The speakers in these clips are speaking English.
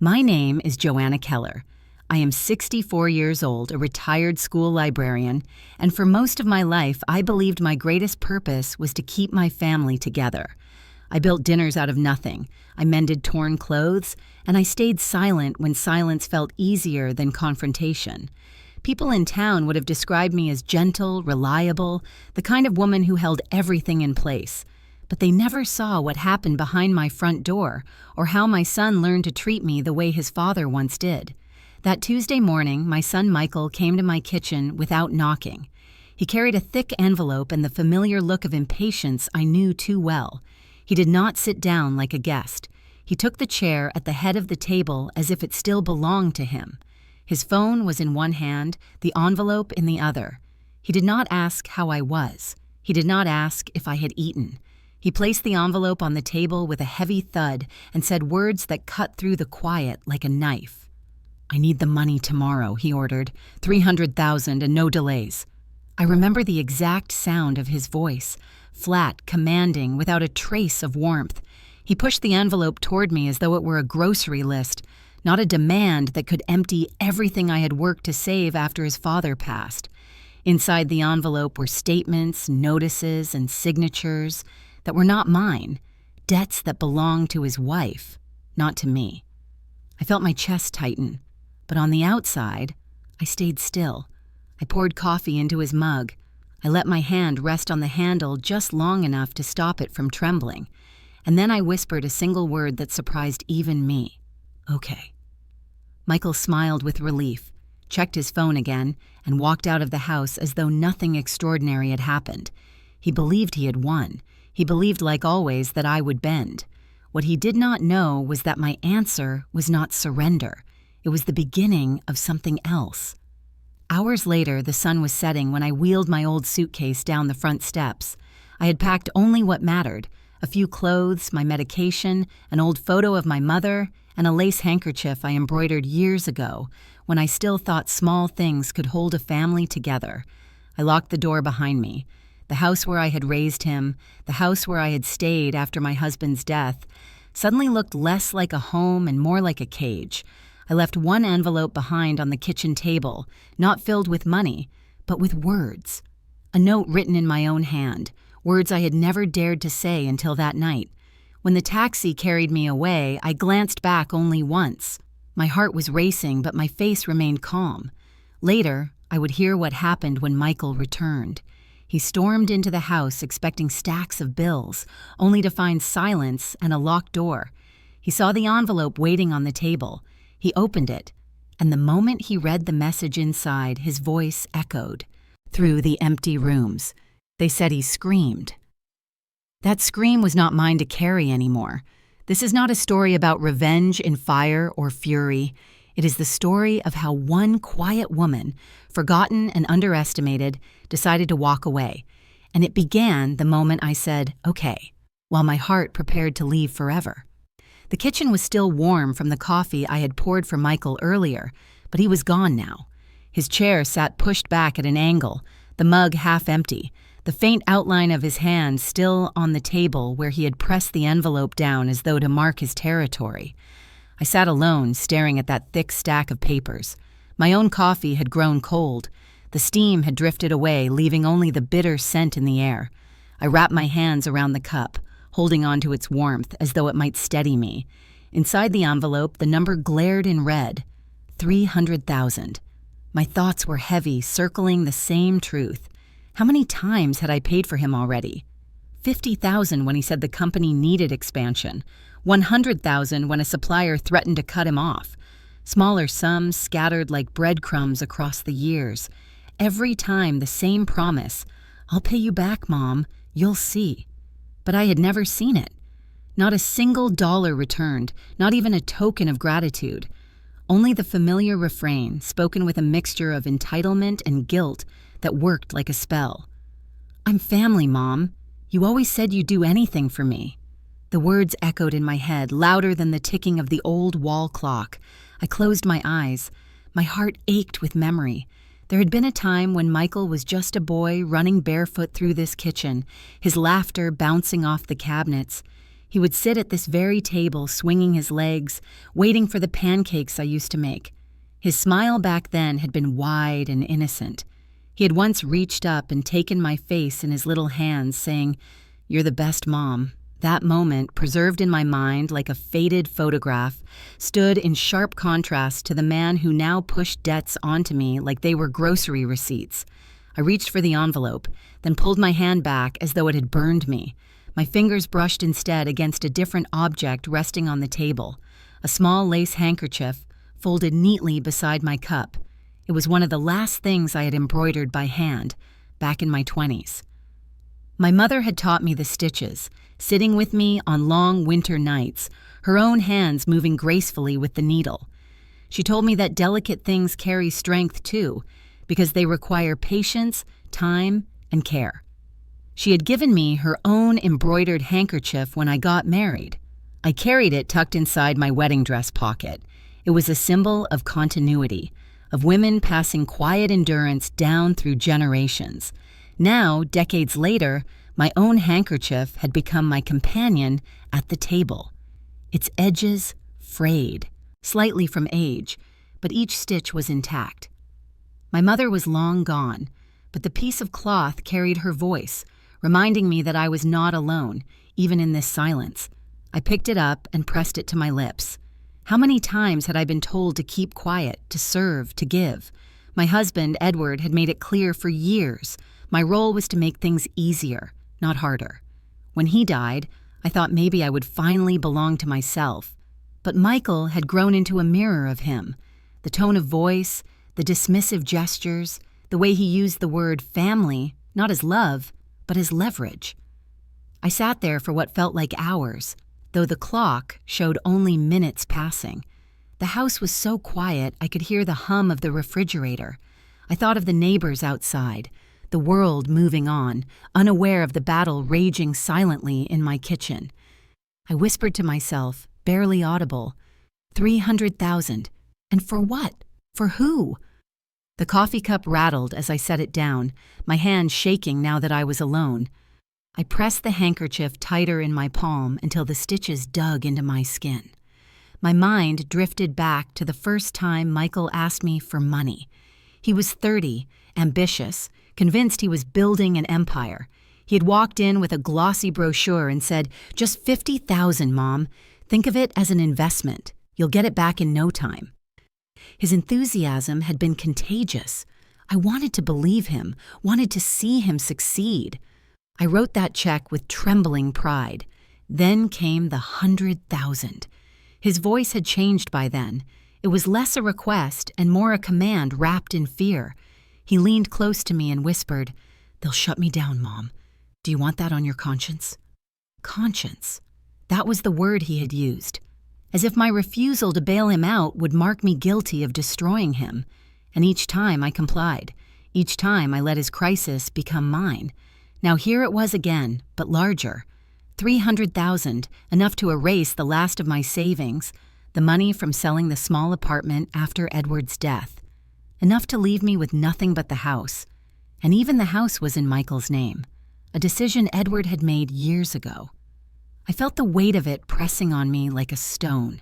My name is Joanna Keller. I am 64 years old, a retired school librarian, and for most of my life, I believed my greatest purpose was to keep my family together. I built dinners out of nothing, I mended torn clothes, and I stayed silent when silence felt easier than confrontation. People in town would have described me as gentle, reliable, the kind of woman who held everything in place. But they never saw what happened behind my front door or how my son learned to treat me the way his father once did. That Tuesday morning, my son Michael came to my kitchen without knocking. He carried a thick envelope and the familiar look of impatience I knew too well. He did not sit down like a guest. He took the chair at the head of the table as if it still belonged to him. His phone was in one hand, the envelope in the other. He did not ask how I was. He did not ask if I had eaten. He placed the envelope on the table with a heavy thud and said words that cut through the quiet like a knife. "I need the money tomorrow," he ordered. $300,000 and no delays. I remember the exact sound of his voice, flat, commanding, without a trace of warmth. He pushed the envelope toward me as though it were a grocery list, not a demand that could empty everything I had worked to save after his father passed. Inside the envelope were statements, notices, and signatures that were not mine, debts that belonged to his wife, not to me. I felt my chest tighten. But on the outside, I stayed still. I poured coffee into his mug. I let my hand rest on the handle just long enough to stop it from trembling. And then I whispered a single word that surprised even me. "Okay." Michael smiled with relief, checked his phone again, and walked out of the house as though nothing extraordinary had happened. He believed he had won. He believed, like always, that I would bend. What he did not know was that my answer was not surrender. It was the beginning of something else. Hours later, the sun was setting when I wheeled my old suitcase down the front steps. I had packed only what mattered: a few clothes, my medication, an old photo of my mother, and a lace handkerchief I embroidered years ago when I still thought small things could hold a family together. I locked the door behind me. The house where I had raised him, the house where I had stayed after my husband's death, suddenly looked less like a home and more like a cage. I left one envelope behind on the kitchen table, not filled with money, but with words. A note written in my own hand, words I had never dared to say until that night. When the taxi carried me away, I glanced back only once. My heart was racing, but my face remained calm. Later, I would hear what happened when Michael returned. He stormed into the house expecting stacks of bills, only to find silence and a locked door. He saw the envelope waiting on the table. He opened it, and the moment he read the message inside, his voice echoed through the empty rooms. They said he screamed. That scream was not mine to carry anymore. This is not a story about revenge in fire or fury. It is the story of how one quiet woman, forgotten and underestimated, decided to walk away. And it began the moment I said, "Okay," while my heart prepared to leave forever. The kitchen was still warm from the coffee I had poured for Michael earlier, but he was gone now. His chair sat pushed back at an angle, the mug half empty, the faint outline of his hand still on the table where he had pressed the envelope down as though to mark his territory. I sat alone, staring at that thick stack of papers. My own coffee had grown cold. The steam had drifted away, leaving only the bitter scent in the air. I wrapped my hands around the cup, holding on to its warmth as though it might steady me. Inside the envelope, the number glared in red: 300,000. My thoughts were heavy, circling the same truth. How many times had I paid for him already? 50,000 when he said the company needed expansion. 100,000 when a supplier threatened to cut him off. Smaller sums scattered like breadcrumbs across the years. Every time the same promise: "I'll pay you back, Mom. You'll see." But I had never seen it. Not a single dollar returned, not even a token of gratitude. Only the familiar refrain, spoken with a mixture of entitlement and guilt, that worked like a spell. "I'm family, Mom. You always said you'd do anything for me." The words echoed in my head, louder than the ticking of the old wall clock. I closed my eyes. My heart ached with memory. There had been a time when Michael was just a boy running barefoot through this kitchen, his laughter bouncing off the cabinets. He would sit at this very table, swinging his legs, waiting for the pancakes I used to make. His smile back then had been wide and innocent. He had once reached up and taken my face in his little hands, saying, "You're the best mom." That moment, preserved in my mind like a faded photograph, stood in sharp contrast to the man who now pushed debts onto me like they were grocery receipts. I reached for the envelope, then pulled my hand back as though it had burned me. My fingers brushed instead against a different object resting on the table, a small lace handkerchief folded neatly beside my cup. It was one of the last things I had embroidered by hand, back in my 20s. My mother had taught me the stitches, sitting with me on long winter nights, her own hands moving gracefully with the needle. She told me that delicate things carry strength too, because they require patience, time, and care. She had given me her own embroidered handkerchief when I got married. I carried it tucked inside my wedding dress pocket. It was a symbol of continuity, of women passing quiet endurance down through generations. Now, decades later, my own handkerchief had become my companion at the table. Its edges frayed, slightly from age, but each stitch was intact. My mother was long gone, but the piece of cloth carried her voice, reminding me that I was not alone, even in this silence. I picked it up and pressed it to my lips. How many times had I been told to keep quiet, to serve, to give? My husband, Edward, had made it clear for years my role was to make things easier, not harder. When he died, I thought maybe I would finally belong to myself. But Michael had grown into a mirror of him. The tone of voice, the dismissive gestures, the way he used the word family, not as love, but as leverage. I sat there for what felt like hours, though the clock showed only minutes passing. The house was so quiet I could hear the hum of the refrigerator. I thought of the neighbors outside, the world moving on, unaware of the battle raging silently in my kitchen. I whispered to myself, barely audible, 300,000. And for what? For who? The coffee cup rattled as I set it down, my hand shaking now that I was alone. I pressed the handkerchief tighter in my palm until the stitches dug into my skin. My mind drifted back to the first time Michael asked me for money. He was 30, ambitious, convinced he was building an empire. He had walked in with a glossy brochure and said, "Just 50,000, Mom. Think of it as an investment. You'll get it back in no time." His enthusiasm had been contagious. I wanted to believe him, wanted to see him succeed. I wrote that check with trembling pride. Then came the 100,000. His voice had changed by then. It was less a request and more a command wrapped in fear. He leaned close to me and whispered, "They'll shut me down, Mom. Do you want that on your conscience?" Conscience. That was the word he had used. As if my refusal to bail him out would mark me guilty of destroying him. And each time I complied. Each time I let his crisis become mine. Now here it was again, but larger. 300,000, enough to erase the last of my savings, the money from selling the small apartment after Edward's death. Enough to leave me with nothing but the house. And even the house was in Michael's name, a decision Edward had made years ago. I felt the weight of it pressing on me like a stone.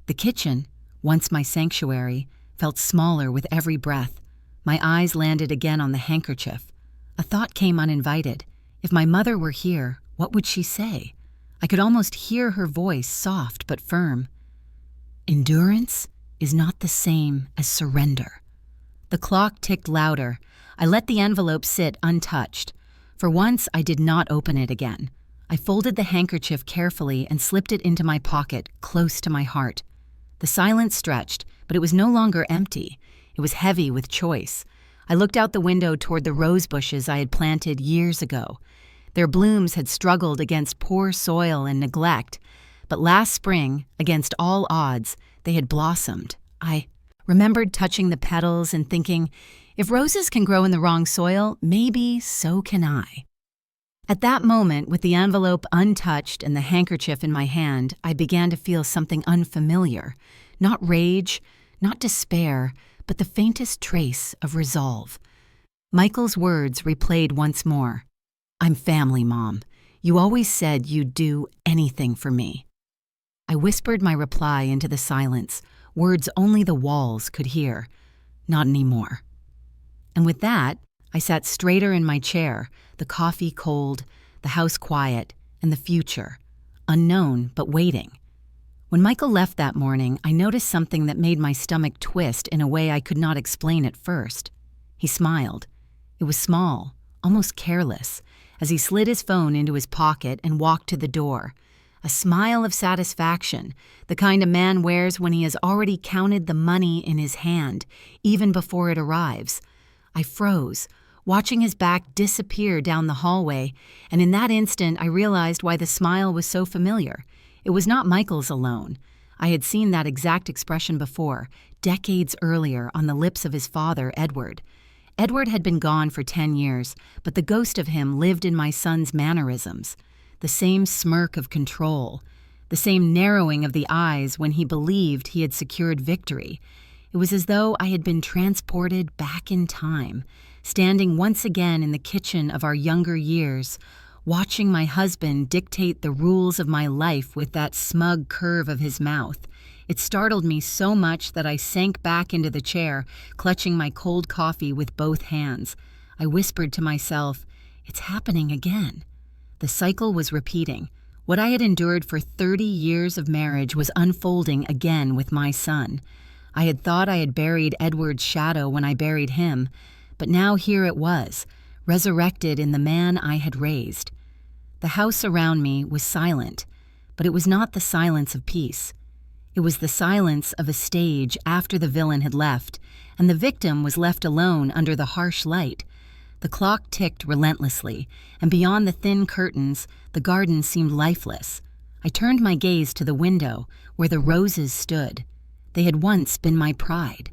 The kitchen, once my sanctuary, felt smaller with every breath. My eyes landed again on the handkerchief. A thought came uninvited. If my mother were here, what would she say? I could almost hear her voice, soft but firm. Endurance is not the same as surrender. The clock ticked louder. I let the envelope sit untouched. For once, I did not open it again. I folded the handkerchief carefully and slipped it into my pocket, close to my heart. The silence stretched, but it was no longer empty. It was heavy with choice. I looked out the window toward the rose bushes I had planted years ago. Their blooms had struggled against poor soil and neglect, but last spring, against all odds, they had blossomed. I remembered touching the petals and thinking, if roses can grow in the wrong soil, maybe so can I. At that moment, with the envelope untouched and the handkerchief in my hand, I began to feel something unfamiliar. Not rage, not despair, but the faintest trace of resolve. Michael's words replayed once more. "I'm family, Mom. You always said you'd do anything for me." I whispered my reply into the silence, words only the walls could hear. Not anymore. And with that, I sat straighter in my chair, the coffee cold, the house quiet, and the future, unknown but waiting. When Michael left that morning, I noticed something that made my stomach twist in a way I could not explain at first. He smiled. It was small, almost careless, as he slid his phone into his pocket and walked to the door. A smile of satisfaction, the kind a man wears when he has already counted the money in his hand, even before it arrives. I froze, watching his back disappear down the hallway, and in that instant I realized why the smile was so familiar. It was not Michael's alone. I had seen that exact expression before, decades earlier, on the lips of his father, Edward. Edward had been gone for 10 years, but the ghost of him lived in my son's mannerisms. The same smirk of control, the same narrowing of the eyes when he believed he had secured victory. It was as though I had been transported back in time, standing once again in the kitchen of our younger years, watching my husband dictate the rules of my life with that smug curve of his mouth. It startled me so much that I sank back into the chair, clutching my cold coffee with both hands. I whispered to myself, "It's happening again." The cycle was repeating. What I had endured for 30 years of marriage was unfolding again with my son. I had thought I had buried Edward's shadow when I buried him, but now here it was, resurrected in the man I had raised. The house around me was silent, but it was not the silence of peace. It was the silence of a stage after the villain had left, and the victim was left alone under the harsh light. The clock ticked relentlessly, and beyond the thin curtains, the garden seemed lifeless. I turned my gaze to the window, where the roses stood. They had once been my pride.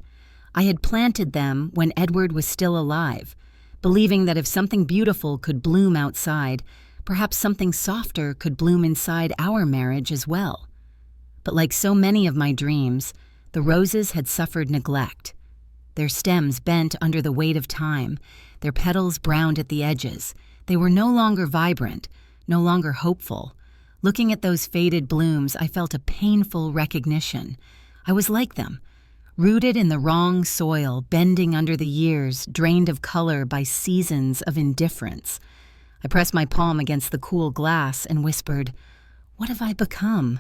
I had planted them when Edward was still alive, believing that if something beautiful could bloom outside, perhaps something softer could bloom inside our marriage as well. But like so many of my dreams, the roses had suffered neglect. Their stems bent under the weight of time, their petals browned at the edges. They were no longer vibrant, no longer hopeful. Looking at those faded blooms, I felt a painful recognition. I was like them, rooted in the wrong soil, bending under the years, drained of color by seasons of indifference. I pressed my palm against the cool glass and whispered, "What have I become?"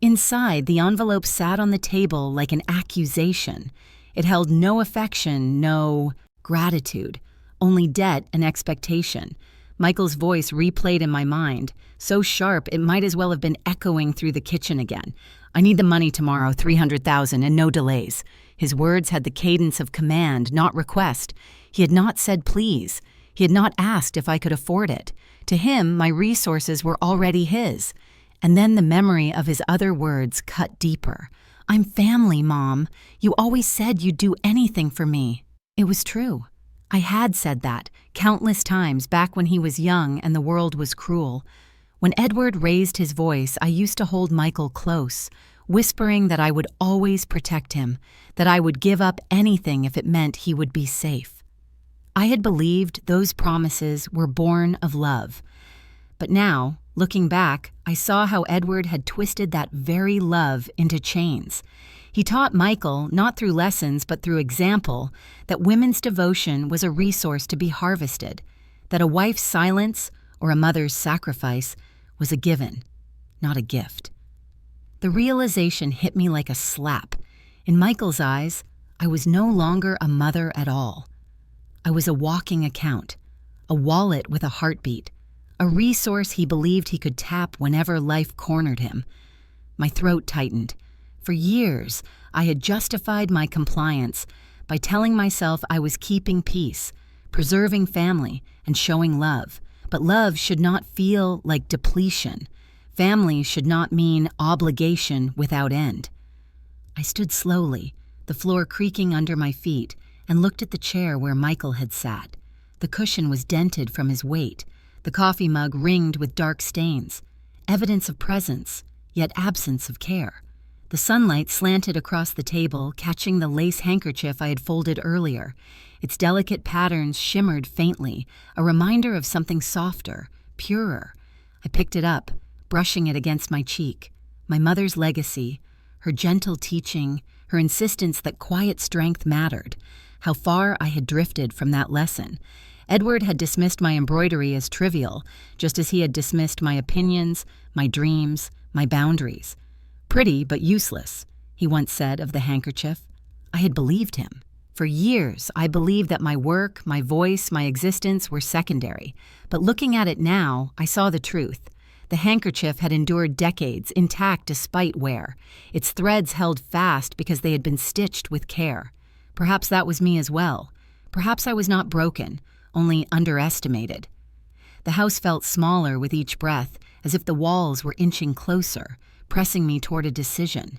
Inside, the envelope sat on the table like an accusation. It held no affection, no gratitude, only debt and expectation. Michael's voice replayed in my mind, so sharp it might as well have been echoing through the kitchen again. "I need the money tomorrow, 300,000, and no delays." His words had the cadence of command, not request. He had not said please. He had not asked if I could afford it. To him, my resources were already his. And then the memory of his other words cut deeper. "I'm family, Mom. You always said you'd do anything for me." It was true. I had said that countless times back when he was young and the world was cruel. When Edward raised his voice, I used to hold Michael close, whispering that I would always protect him, that I would give up anything if it meant he would be safe. I had believed those promises were born of love. But now, looking back, I saw how Edward had twisted that very love into chains. He taught Michael, not through lessons but through example, that women's devotion was a resource to be harvested, that a wife's silence or a mother's sacrifice was a given, not a gift. The realization hit me like a slap. In Michael's eyes, I was no longer a mother at all. I was a walking account, a wallet with a heartbeat, a resource he believed he could tap whenever life cornered him. My throat tightened. For years, I had justified my compliance by telling myself I was keeping peace, preserving family, and showing love. But love should not feel like depletion. Family should not mean obligation without end. I stood slowly, the floor creaking under my feet, and looked at the chair where Michael had sat. The cushion was dented from his weight, the coffee mug ringed with dark stains, evidence of presence, yet absence of care. The sunlight slanted across the table, catching the lace handkerchief I had folded earlier. Its delicate patterns shimmered faintly, a reminder of something softer, purer. I picked it up, brushing it against my cheek. My mother's legacy, her gentle teaching, her insistence that quiet strength mattered. How far I had drifted from that lesson. Edward had dismissed my embroidery as trivial, just as he had dismissed my opinions, my dreams, my boundaries. Pretty but useless, he once said of the handkerchief. I had believed him. For years, I believed that my work, my voice, my existence were secondary. But looking at it now, I saw the truth. The handkerchief had endured decades, intact despite wear. Its threads held fast because they had been stitched with care. Perhaps that was me as well. Perhaps I was not broken, only underestimated. The house felt smaller with each breath, as if the walls were inching closer, pressing me toward a decision.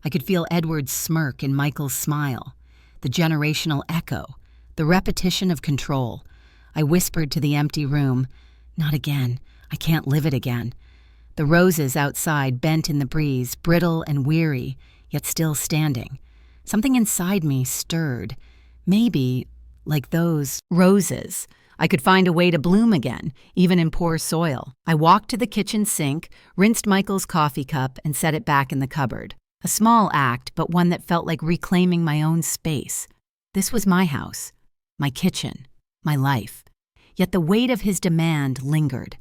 I could feel Edward's smirk and Michael's smile, the generational echo, the repetition of control. I whispered to the empty room, "Not again. I can't live it again." The roses outside bent in the breeze, brittle and weary, yet still standing. Something inside me stirred. Maybe, like those roses, I could find a way to bloom again, even in poor soil. I walked to the kitchen sink, rinsed Michael's coffee cup, and set it back in the cupboard. A small act, but one that felt like reclaiming my own space. This was my house, my kitchen, my life. Yet the weight of his demand lingered.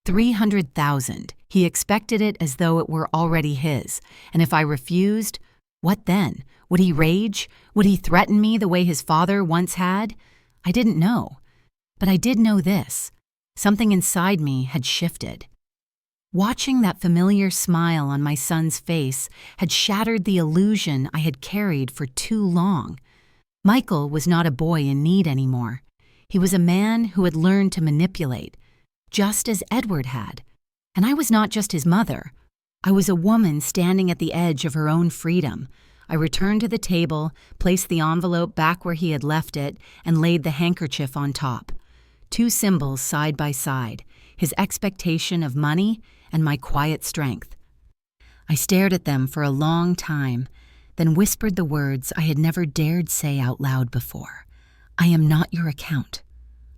300,000. He expected it as though it were already his. And if I refused, what then? Would he rage? Would he threaten me the way his father once had? I didn't know. But I did know this. Something inside me had shifted. Watching that familiar smile on my son's face had shattered the illusion I had carried for too long. Michael was not a boy in need anymore. He was a man who had learned to manipulate, just as Edward had. And I was not just his mother. I was a woman standing at the edge of her own freedom. I returned to the table, placed the envelope back where he had left it, and laid the handkerchief on top. Two symbols side by side, his expectation of money and my quiet strength. I stared at them for a long time, then whispered the words I had never dared say out loud before. I am not your account.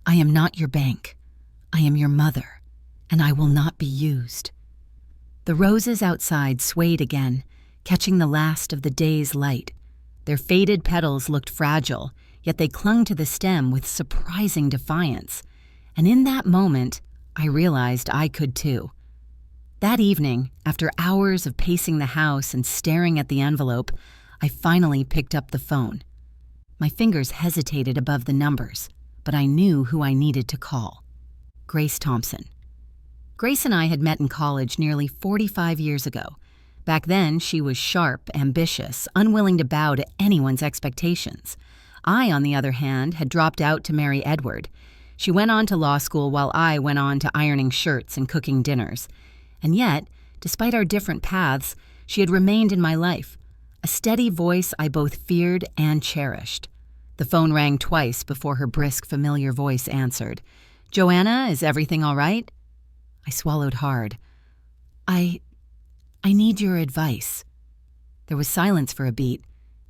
I am not your bank. I am your mother, and I will not be used. The roses outside swayed again, catching the last of the day's light. Their faded petals looked fragile, yet they clung to the stem with surprising defiance. And in that moment, I realized I could too. That evening, after hours of pacing the house and staring at the envelope, I finally picked up the phone. My fingers hesitated above the numbers, but I knew who I needed to call. Grace Thompson. Grace and I had met in college nearly 45 years ago. Back then, she was sharp, ambitious, unwilling to bow to anyone's expectations. I, on the other hand, had dropped out to marry Edward. She went on to law school while I went on to ironing shirts and cooking dinners. And yet, despite our different paths, she had remained in my life, a steady voice I both feared and cherished. The phone rang twice before her brisk, familiar voice answered. "Joanna, is everything all right?" I swallowed hard. I need your advice." There was silence for a beat,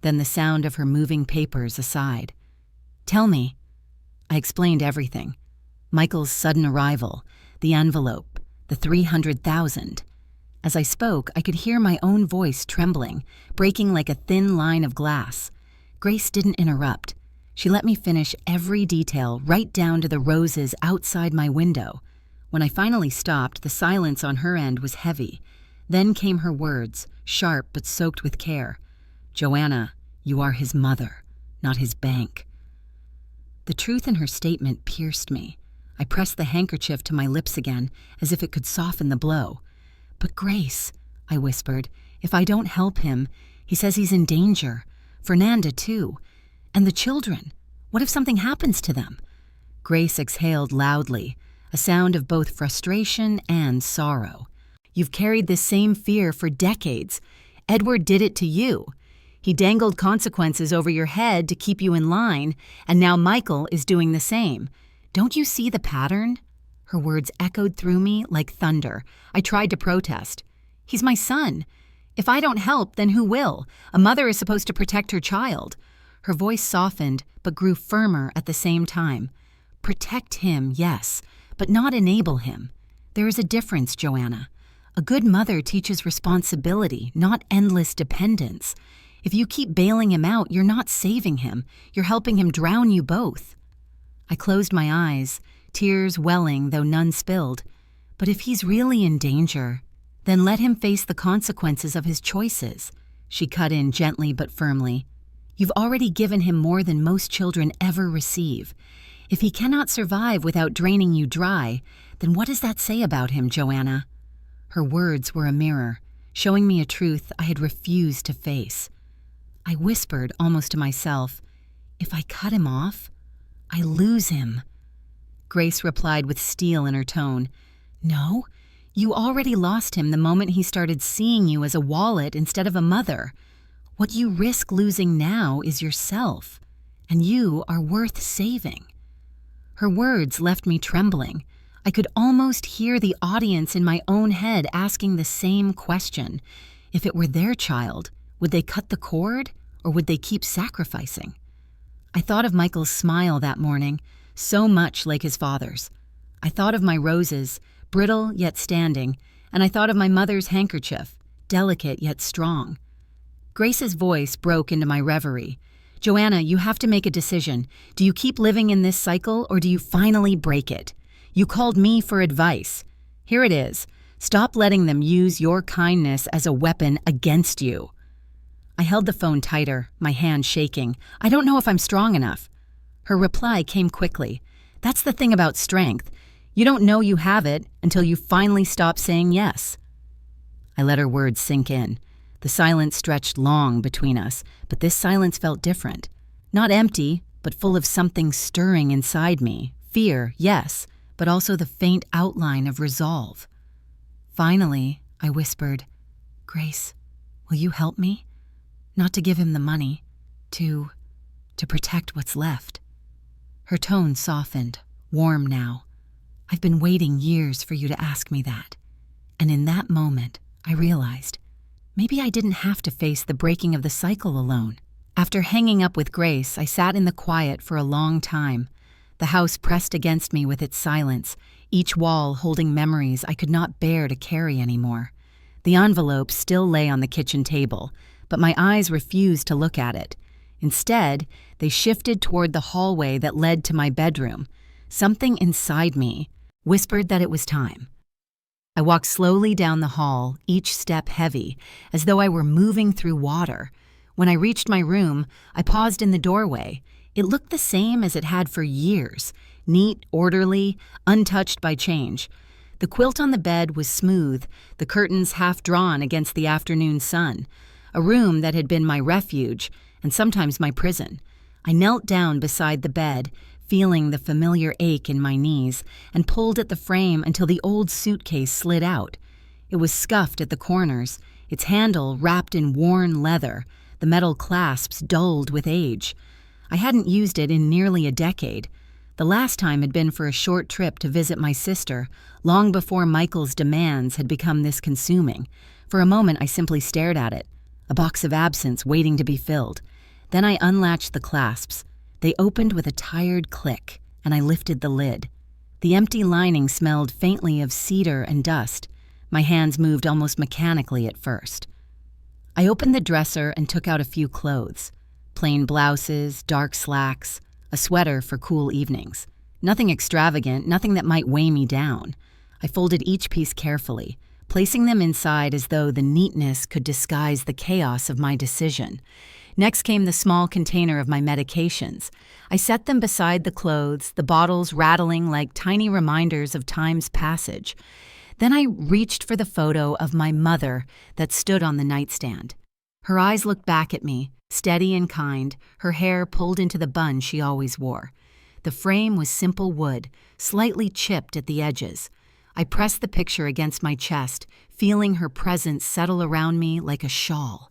then the sound of her moving papers aside. "Tell me." I explained everything. Michael's sudden arrival, the envelope, the 300,000. As I spoke, I could hear my own voice trembling, breaking like a thin line of glass. Grace didn't interrupt. She let me finish every detail, right down to the roses outside my window. When I finally stopped, the silence on her end was heavy. Then came her words, sharp but soaked with care. "Joanna, you are his mother, not his bank." The truth in her statement pierced me. I pressed the handkerchief to my lips again, as if it could soften the blow. "But Grace," I whispered, "if I don't help him, he says he's in danger. Fernanda, too. And the children. What if something happens to them?" Grace exhaled loudly, a sound of both frustration and sorrow. "You've carried this same fear for decades. Edward did it to you. He dangled consequences over your head to keep you in line, and now Michael is doing the same. Don't you see the pattern?" Her words echoed through me like thunder. I tried to protest. "He's my son. If I don't help, then who will? A mother is supposed to protect her child." Her voice softened, but grew firmer at the same time. "Protect him, yes, but not enable him. There is a difference, Joanna. A good mother teaches responsibility, not endless dependence. If you keep bailing him out, you're not saving him. You're helping him drown you both. I closed my eyes, tears welling though none spilled. But if he's really in danger, then let him face the consequences of his choices. She cut in gently but firmly. You've already given him more than most children ever receive. If he cannot survive without draining you dry, then what does that say about him, Joanna? Her words were a mirror, showing me a truth I had refused to face. I whispered almost to myself, if I cut him off, I lose him. Grace replied with steel in her tone. No, you already lost him the moment he started seeing you as a wallet instead of a mother. What you risk losing now is yourself, and you are worth saving. Her words left me trembling. I could almost hear the audience in my own head asking the same question. If it were their child, would they cut the cord, or would they keep sacrificing? I thought of Michael's smile that morning, so much like his father's. I thought of my roses, brittle yet standing, and I thought of my mother's handkerchief, delicate yet strong. Grace's voice broke into my reverie. Joanna, you have to make a decision. Do you keep living in this cycle, or do you finally break it? You called me for advice. Here it is. Stop letting them use your kindness as a weapon against you. I held the phone tighter, my hand shaking. I don't know if I'm strong enough. Her reply came quickly. That's the thing about strength. You don't know you have it until you finally stop saying yes. I let her words sink in. The silence stretched long between us, but this silence felt different. Not empty, but full of something stirring inside me. Fear, yes, but also the faint outline of resolve. Finally, I whispered, Grace, will you help me? Not to give him the money, to protect what's left. Her tone softened, warm now. I've been waiting years for you to ask me that. And in that moment, I realized, maybe I didn't have to face the breaking of the cycle alone. After hanging up with Grace, I sat in the quiet for a long time. The house pressed against me with its silence, each wall holding memories I could not bear to carry anymore. The envelope still lay on the kitchen table, but my eyes refused to look at it. Instead, they shifted toward the hallway that led to my bedroom. Something inside me whispered that it was time. I walked slowly down the hall, each step heavy, as though I were moving through water. When I reached my room, I paused in the doorway. It looked the same as it had for years, neat, orderly, untouched by change. The quilt on the bed was smooth, the curtains half drawn against the afternoon sun. A room that had been my refuge, and sometimes my prison. I knelt down beside the bed, feeling the familiar ache in my knees, and pulled at the frame until the old suitcase slid out. It was scuffed at the corners, its handle wrapped in worn leather, the metal clasps dulled with age. I hadn't used it in nearly a decade. The last time had been for a short trip to visit my sister, long before Michael's demands had become this consuming. For a moment I simply stared at it, a box of absinthe waiting to be filled. Then I unlatched the clasps. They opened with a tired click, and I lifted the lid. The empty lining smelled faintly of cedar and dust. My hands moved almost mechanically at first. I opened the dresser and took out a few clothes. Plain blouses, dark slacks, a sweater for cool evenings. Nothing extravagant, nothing that might weigh me down. I folded each piece carefully, placing them inside as though the neatness could disguise the chaos of my decision. Next came the small container of my medications. I set them beside the clothes, the bottles rattling like tiny reminders of time's passage. Then I reached for the photo of my mother that stood on the nightstand. Her eyes looked back at me, steady and kind, her hair pulled into the bun she always wore. The frame was simple wood, slightly chipped at the edges. I pressed the picture against my chest, feeling her presence settle around me like a shawl.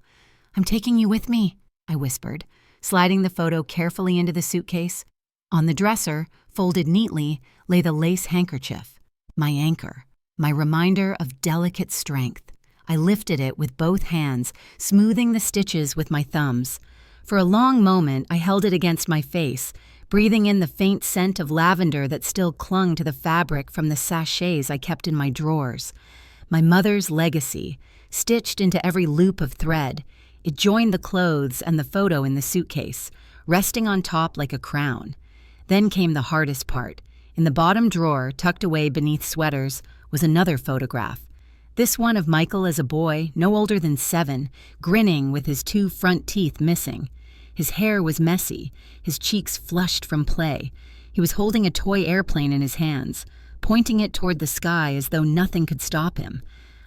"I'm taking you with me," I whispered, sliding the photo carefully into the suitcase. On the dresser, folded neatly, lay the lace handkerchief, my anchor, my reminder of delicate strength. I lifted it with both hands, smoothing the stitches with my thumbs. For a long moment, I held it against my face, breathing in the faint scent of lavender that still clung to the fabric from the sachets I kept in my drawers. My mother's legacy, stitched into every loop of thread. It joined the clothes and the photo in the suitcase, resting on top like a crown. Then came the hardest part. In the bottom drawer, tucked away beneath sweaters, was another photograph. This one of Michael as a boy, no older than 7, grinning with his 2 front teeth missing. His hair was messy, his cheeks flushed from play. He was holding a toy airplane in his hands, pointing it toward the sky as though nothing could stop him.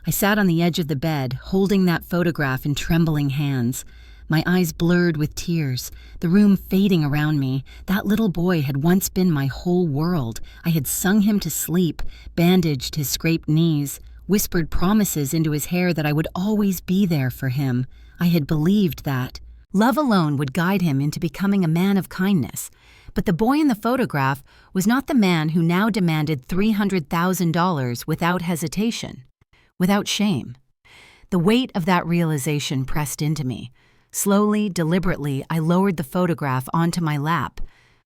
I sat on the edge of the bed, holding that photograph in trembling hands. My eyes blurred with tears, the room fading around me. That little boy had once been my whole world. I had sung him to sleep, bandaged his scraped knees, whispered promises into his hair that I would always be there for him. I had believed that. Love alone would guide him into becoming a man of kindness. But the boy in the photograph was not the man who now demanded $300,000 without hesitation, without shame. The weight of that realization pressed into me. Slowly, deliberately, I lowered the photograph onto my lap.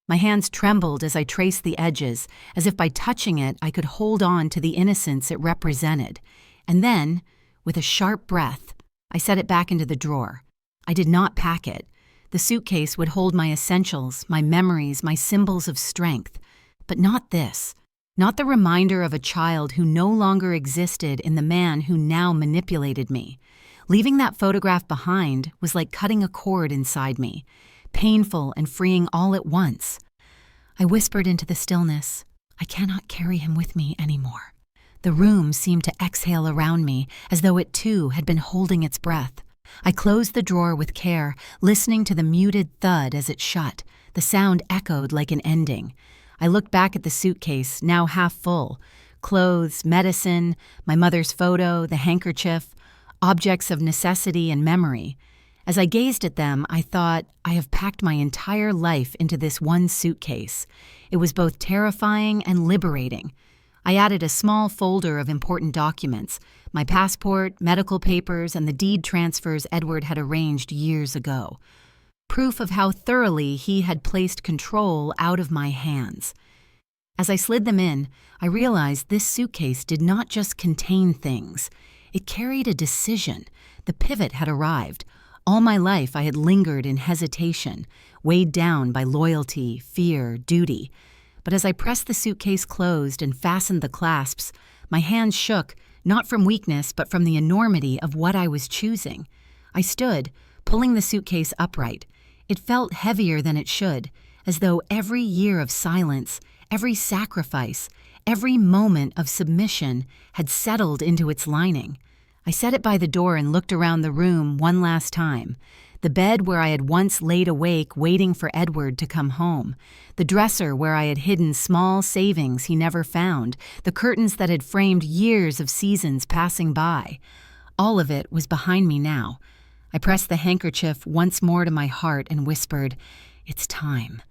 My hands trembled as I traced the edges, as if by touching it I could hold on to the innocence it represented. And then, with a sharp breath, I set it back into the drawer. I did not pack it. The suitcase would hold my essentials, my memories, my symbols of strength. But not this. Not the reminder of a child who no longer existed in the man who now manipulated me. Leaving that photograph behind was like cutting a cord inside me, painful and freeing all at once. I whispered into the stillness, I cannot carry him with me anymore. The room seemed to exhale around me as though it too had been holding its breath. I closed the drawer with care, listening to the muted thud as it shut. The sound echoed like an ending. I looked back at the suitcase, now half full. Clothes, medicine, my mother's photo, the handkerchief, objects of necessity and memory. As I gazed at them, I thought, I have packed my entire life into this one suitcase. It was both terrifying and liberating. I added a small folder of important documents, my passport, medical papers, and the deed transfers Edward had arranged years ago. Proof of how thoroughly he had placed control out of my hands. As I slid them in, I realized this suitcase did not just contain things. It carried a decision. The pivot had arrived. All my life I had lingered in hesitation, weighed down by loyalty, fear, duty. But as I pressed the suitcase closed and fastened the clasps, my hands shook, not from weakness but from the enormity of what I was choosing. I stood, pulling the suitcase upright. It felt heavier than it should, as though every year of silence, every sacrifice, every moment of submission had settled into its lining. I set it by the door and looked around the room one last time. The bed where I had once laid awake waiting for Edward to come home. The dresser where I had hidden small savings he never found. The curtains that had framed years of seasons passing by. All of it was behind me now. I pressed the handkerchief once more to my heart and whispered, "It's time."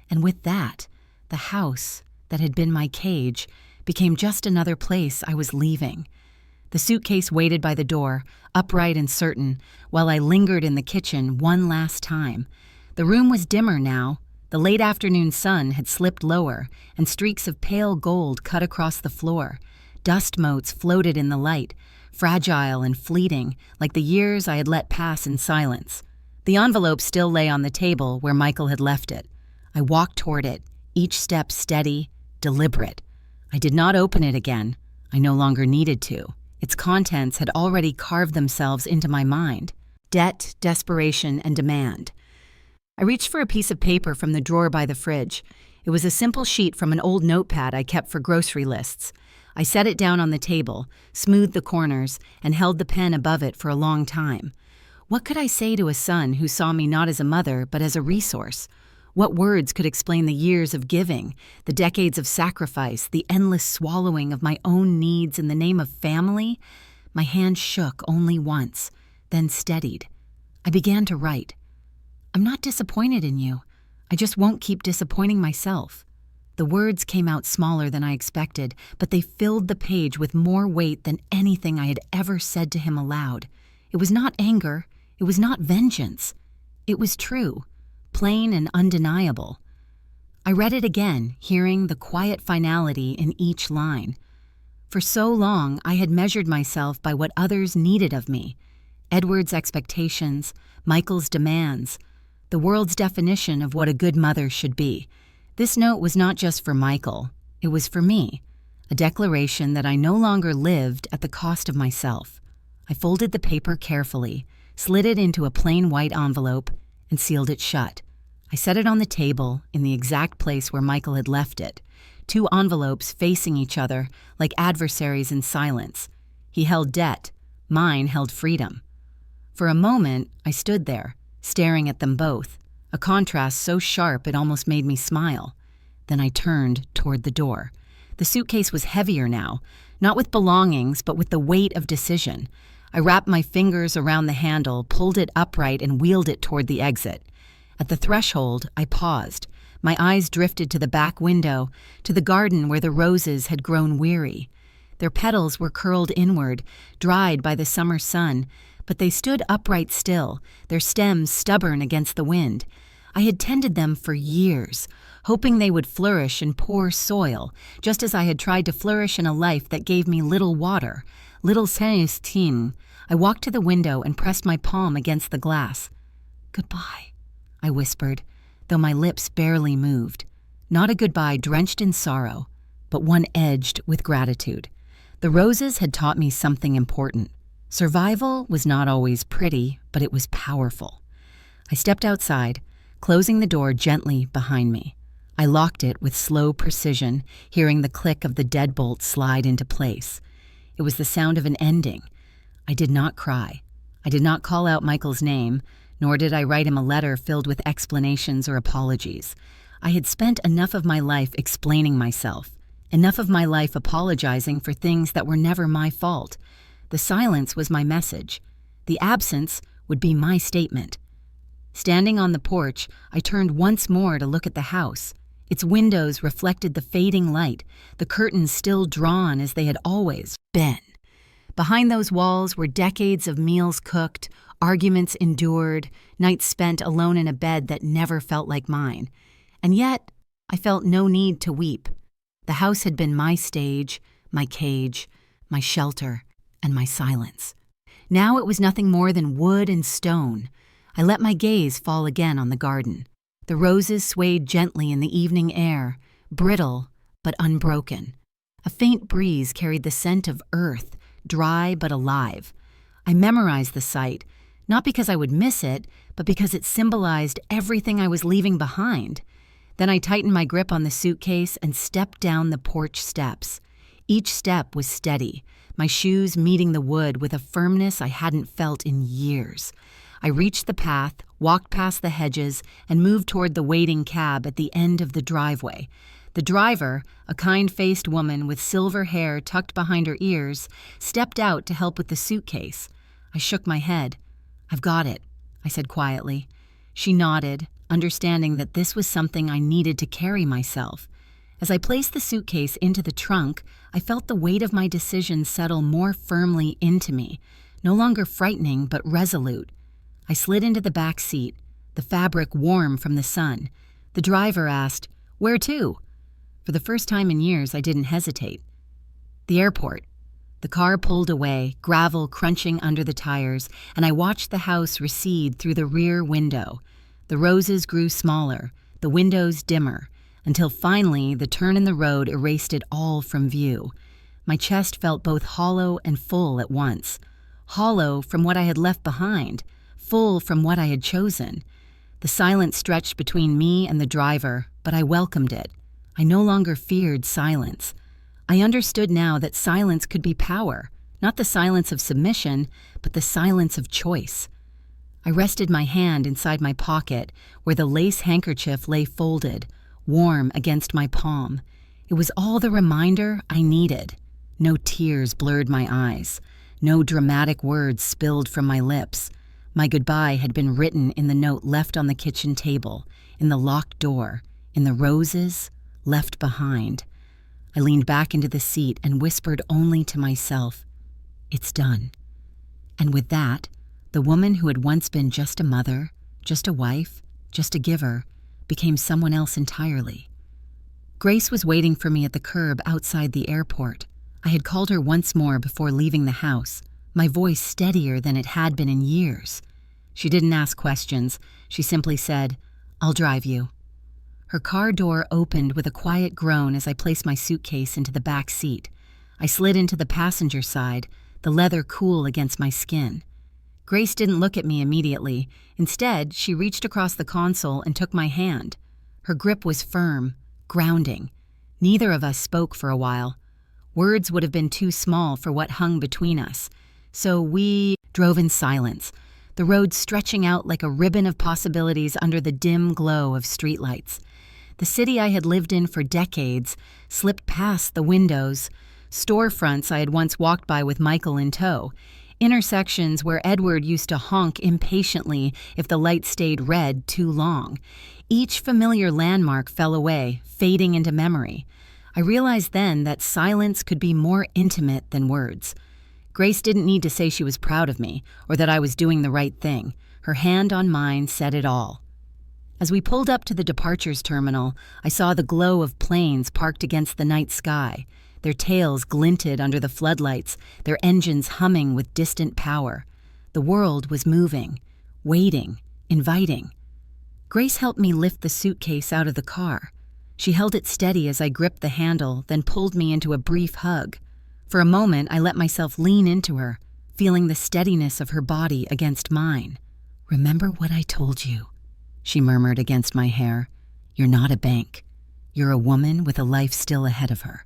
And with that, the house that had been my cage became just another place I was leaving. The suitcase waited by the door, upright and certain, while I lingered in the kitchen one last time. The room was dimmer now. The late afternoon sun had slipped lower, and streaks of pale gold cut across the floor. Dust motes floated in the light, fragile and fleeting, like the years I had let pass in silence. The envelope still lay on the table where Michael had left it. I walked toward it, each step steady, deliberate. I did not open it again. I no longer needed to. Its contents had already carved themselves into my mind. Debt, desperation, and demand. I reached for a piece of paper from the drawer by the fridge. It was a simple sheet from an old notepad I kept for grocery lists. I set it down on the table, smoothed the corners, and held the pen above it for a long time. What could I say to a son who saw me not as a mother, but as a resource? What words could explain the years of giving, the decades of sacrifice, the endless swallowing of my own needs in the name of family? My hand shook only once, then steadied. I began to write. I'm not disappointed in you. I just won't keep disappointing myself. The words came out smaller than I expected, but they filled the page with more weight than anything I had ever said to him aloud. It was not anger. It was not vengeance. It was true, plain and undeniable. I read it again, hearing the quiet finality in each line. For so long, I had measured myself by what others needed of me. Edward's expectations, Michael's demands, the world's definition of what a good mother should be. This note was not just for Michael, it was for me, a declaration that I no longer lived at the cost of myself. I folded the paper carefully, slid it into a plain white envelope, and sealed it shut. I set it on the table in the exact place where Michael had left it, 2 envelopes facing each other like adversaries in silence. He held debt, mine held freedom. For a moment, I stood there, staring at them both, a contrast so sharp it almost made me smile. Then I turned toward the door. The suitcase was heavier now, not with belongings, but with the weight of decision. I wrapped my fingers around the handle, pulled it upright, and wheeled it toward the exit. At the threshold, I paused. My eyes drifted to the back window, to the garden where the roses had grown weary. Their petals were curled inward, dried by the summer sun, but they stood upright still, their stems stubborn against the wind. I had tended them for years, hoping they would flourish in poor soil, just as I had tried to flourish in a life that gave me little water, little self-esteem. I walked to the window and pressed my palm against the glass. "Goodbye," I whispered, though my lips barely moved. Not a goodbye drenched in sorrow, but one edged with gratitude. The roses had taught me something important. Survival was not always pretty, but it was powerful. I stepped outside, closing the door gently behind me. I locked it with slow precision, hearing the click of the deadbolt slide into place. It was the sound of an ending. I did not cry. I did not call out Michael's name, nor did I write him a letter filled with explanations or apologies. I had spent enough of my life explaining myself, enough of my life apologizing for things that were never my fault. The silence was my message. The absence would be my statement. Standing on the porch, I turned once more to look at the house. Its windows reflected the fading light, the curtains still drawn as they had always been. Behind those walls were decades of meals cooked, arguments endured, nights spent alone in a bed that never felt like mine. And yet, I felt no need to weep. The house had been my stage, my cage, my shelter, and my silence. Now it was nothing more than wood and stone. I let my gaze fall again on the garden. The roses swayed gently in the evening air, brittle but unbroken. A faint breeze carried the scent of earth, dry but alive. I memorized the sight, not because I would miss it, but because it symbolized everything I was leaving behind. Then I tightened my grip on the suitcase and stepped down the porch steps. Each step was steady, my shoes meeting the wood with a firmness I hadn't felt in years. I reached the path, walked past the hedges, and moved toward the waiting cab at the end of the driveway. The driver, a kind-faced woman with silver hair tucked behind her ears, stepped out to help with the suitcase. I shook my head. "I've got it," I said quietly. She nodded, understanding that this was something I needed to carry myself. As I placed the suitcase into the trunk, I felt the weight of my decision settle more firmly into me, no longer frightening but resolute. I slid into the back seat, the fabric warm from the sun. The driver asked, "Where to?" For the first time in years, I didn't hesitate. "The airport." The car pulled away, gravel crunching under the tires, and I watched the house recede through the rear window. The roses grew smaller, the windows dimmer, until finally the turn in the road erased it all from view. My chest felt both hollow and full at once. Hollow from what I had left behind, full from what I had chosen. The silence stretched between me and the driver, but I welcomed it. I no longer feared silence. I understood now that silence could be power, not the silence of submission, but the silence of choice. I rested my hand inside my pocket, where the lace handkerchief lay folded, warm against my palm. It was all the reminder I needed. No tears blurred my eyes. No dramatic words spilled from my lips. My goodbye had been written in the note left on the kitchen table, in the locked door, in the roses left behind. I leaned back into the seat and whispered only to myself, "It's done." And with that, the woman who had once been just a mother, just a wife, just a giver, became someone else entirely. Grace was waiting for me at the curb outside the airport. I had called her once more before leaving the house, my voice steadier than it had been in years. She didn't ask questions. She simply said, "I'll drive you." Her car door opened with a quiet groan as I placed my suitcase into the back seat. I slid into the passenger side, the leather cool against my skin. Grace didn't look at me immediately. Instead, she reached across the console and took my hand. Her grip was firm, grounding. Neither of us spoke for a while. Words would have been too small for what hung between us. So we drove in silence, the road stretching out like a ribbon of possibilities under the dim glow of streetlights. The city I had lived in for decades slipped past the windows, storefronts I had once walked by with Michael in tow, intersections where Edward used to honk impatiently if the light stayed red too long. Each familiar landmark fell away, fading into memory. I realized then that silence could be more intimate than words. Grace didn't need to say she was proud of me or that I was doing the right thing. Her hand on mine said it all. As we pulled up to the departures terminal, I saw the glow of planes parked against the night sky. Their tails glinted under the floodlights, their engines humming with distant power. The world was moving, waiting, inviting. Grace helped me lift the suitcase out of the car. She held it steady as I gripped the handle, then pulled me into a brief hug. For a moment, I let myself lean into her, feeling the steadiness of her body against mine. "Remember what I told you," she murmured against my hair. "You're not a bank. You're a woman with a life still ahead of her.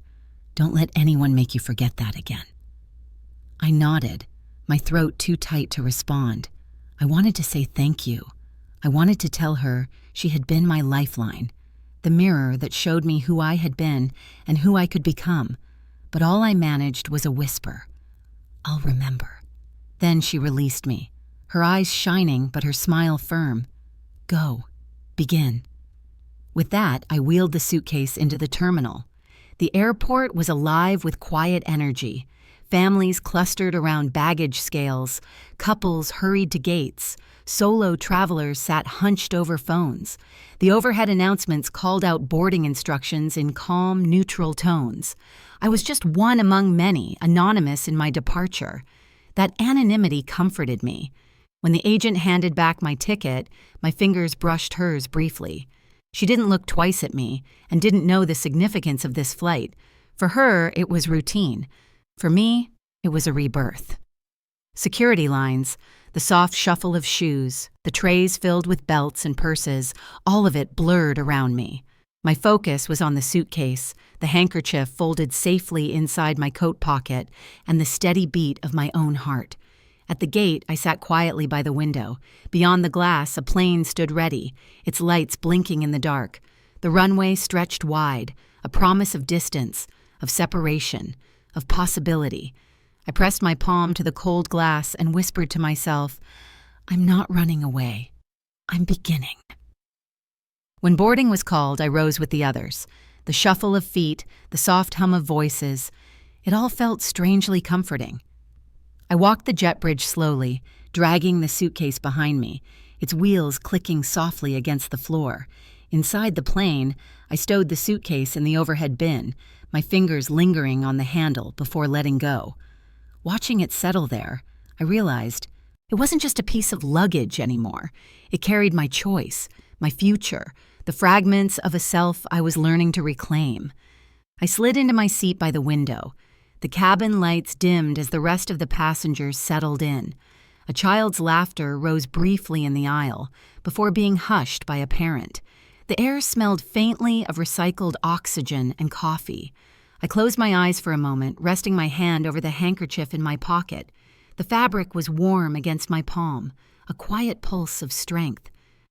Don't let anyone make you forget that again." I nodded, my throat too tight to respond. I wanted to say thank you. I wanted to tell her she had been my lifeline, the mirror that showed me who I had been and who I could become. But all I managed was a whisper. "I'll remember." Then she released me, her eyes shining but her smile firm. "Go. Begin." With that, I wheeled the suitcase into the terminal. The airport was alive with quiet energy. Families clustered around baggage scales, couples hurried to gates, solo travelers sat hunched over phones. The overhead announcements called out boarding instructions in calm, neutral tones. I was just one among many, anonymous in my departure. That anonymity comforted me. When the agent handed back my ticket, my fingers brushed hers briefly. She didn't look twice at me and didn't know the significance of this flight. For her, it was routine. For me, it was a rebirth. Security lines, the soft shuffle of shoes, the trays filled with belts and purses, all of it blurred around me. My focus was on the suitcase, the handkerchief folded safely inside my coat pocket, and the steady beat of my own heart. At the gate, I sat quietly by the window. Beyond the glass, a plane stood ready, its lights blinking in the dark. The runway stretched wide, a promise of distance, of separation, of possibility. I pressed my palm to the cold glass and whispered to myself, "I'm not running away. I'm beginning." When boarding was called, I rose with the others. The shuffle of feet, the soft hum of voices, it all felt strangely comforting. I walked the jet bridge slowly, dragging the suitcase behind me, its wheels clicking softly against the floor. Inside the plane, I stowed the suitcase in the overhead bin, my fingers lingering on the handle before letting go. Watching it settle there, I realized it wasn't just a piece of luggage anymore. It carried my choice, my future, the fragments of a self I was learning to reclaim. I slid into my seat by the window. The cabin lights dimmed as the rest of the passengers settled in. A child's laughter rose briefly in the aisle, before being hushed by a parent. The air smelled faintly of recycled oxygen and coffee. I closed my eyes for a moment, resting my hand over the handkerchief in my pocket. The fabric was warm against my palm, a quiet pulse of strength.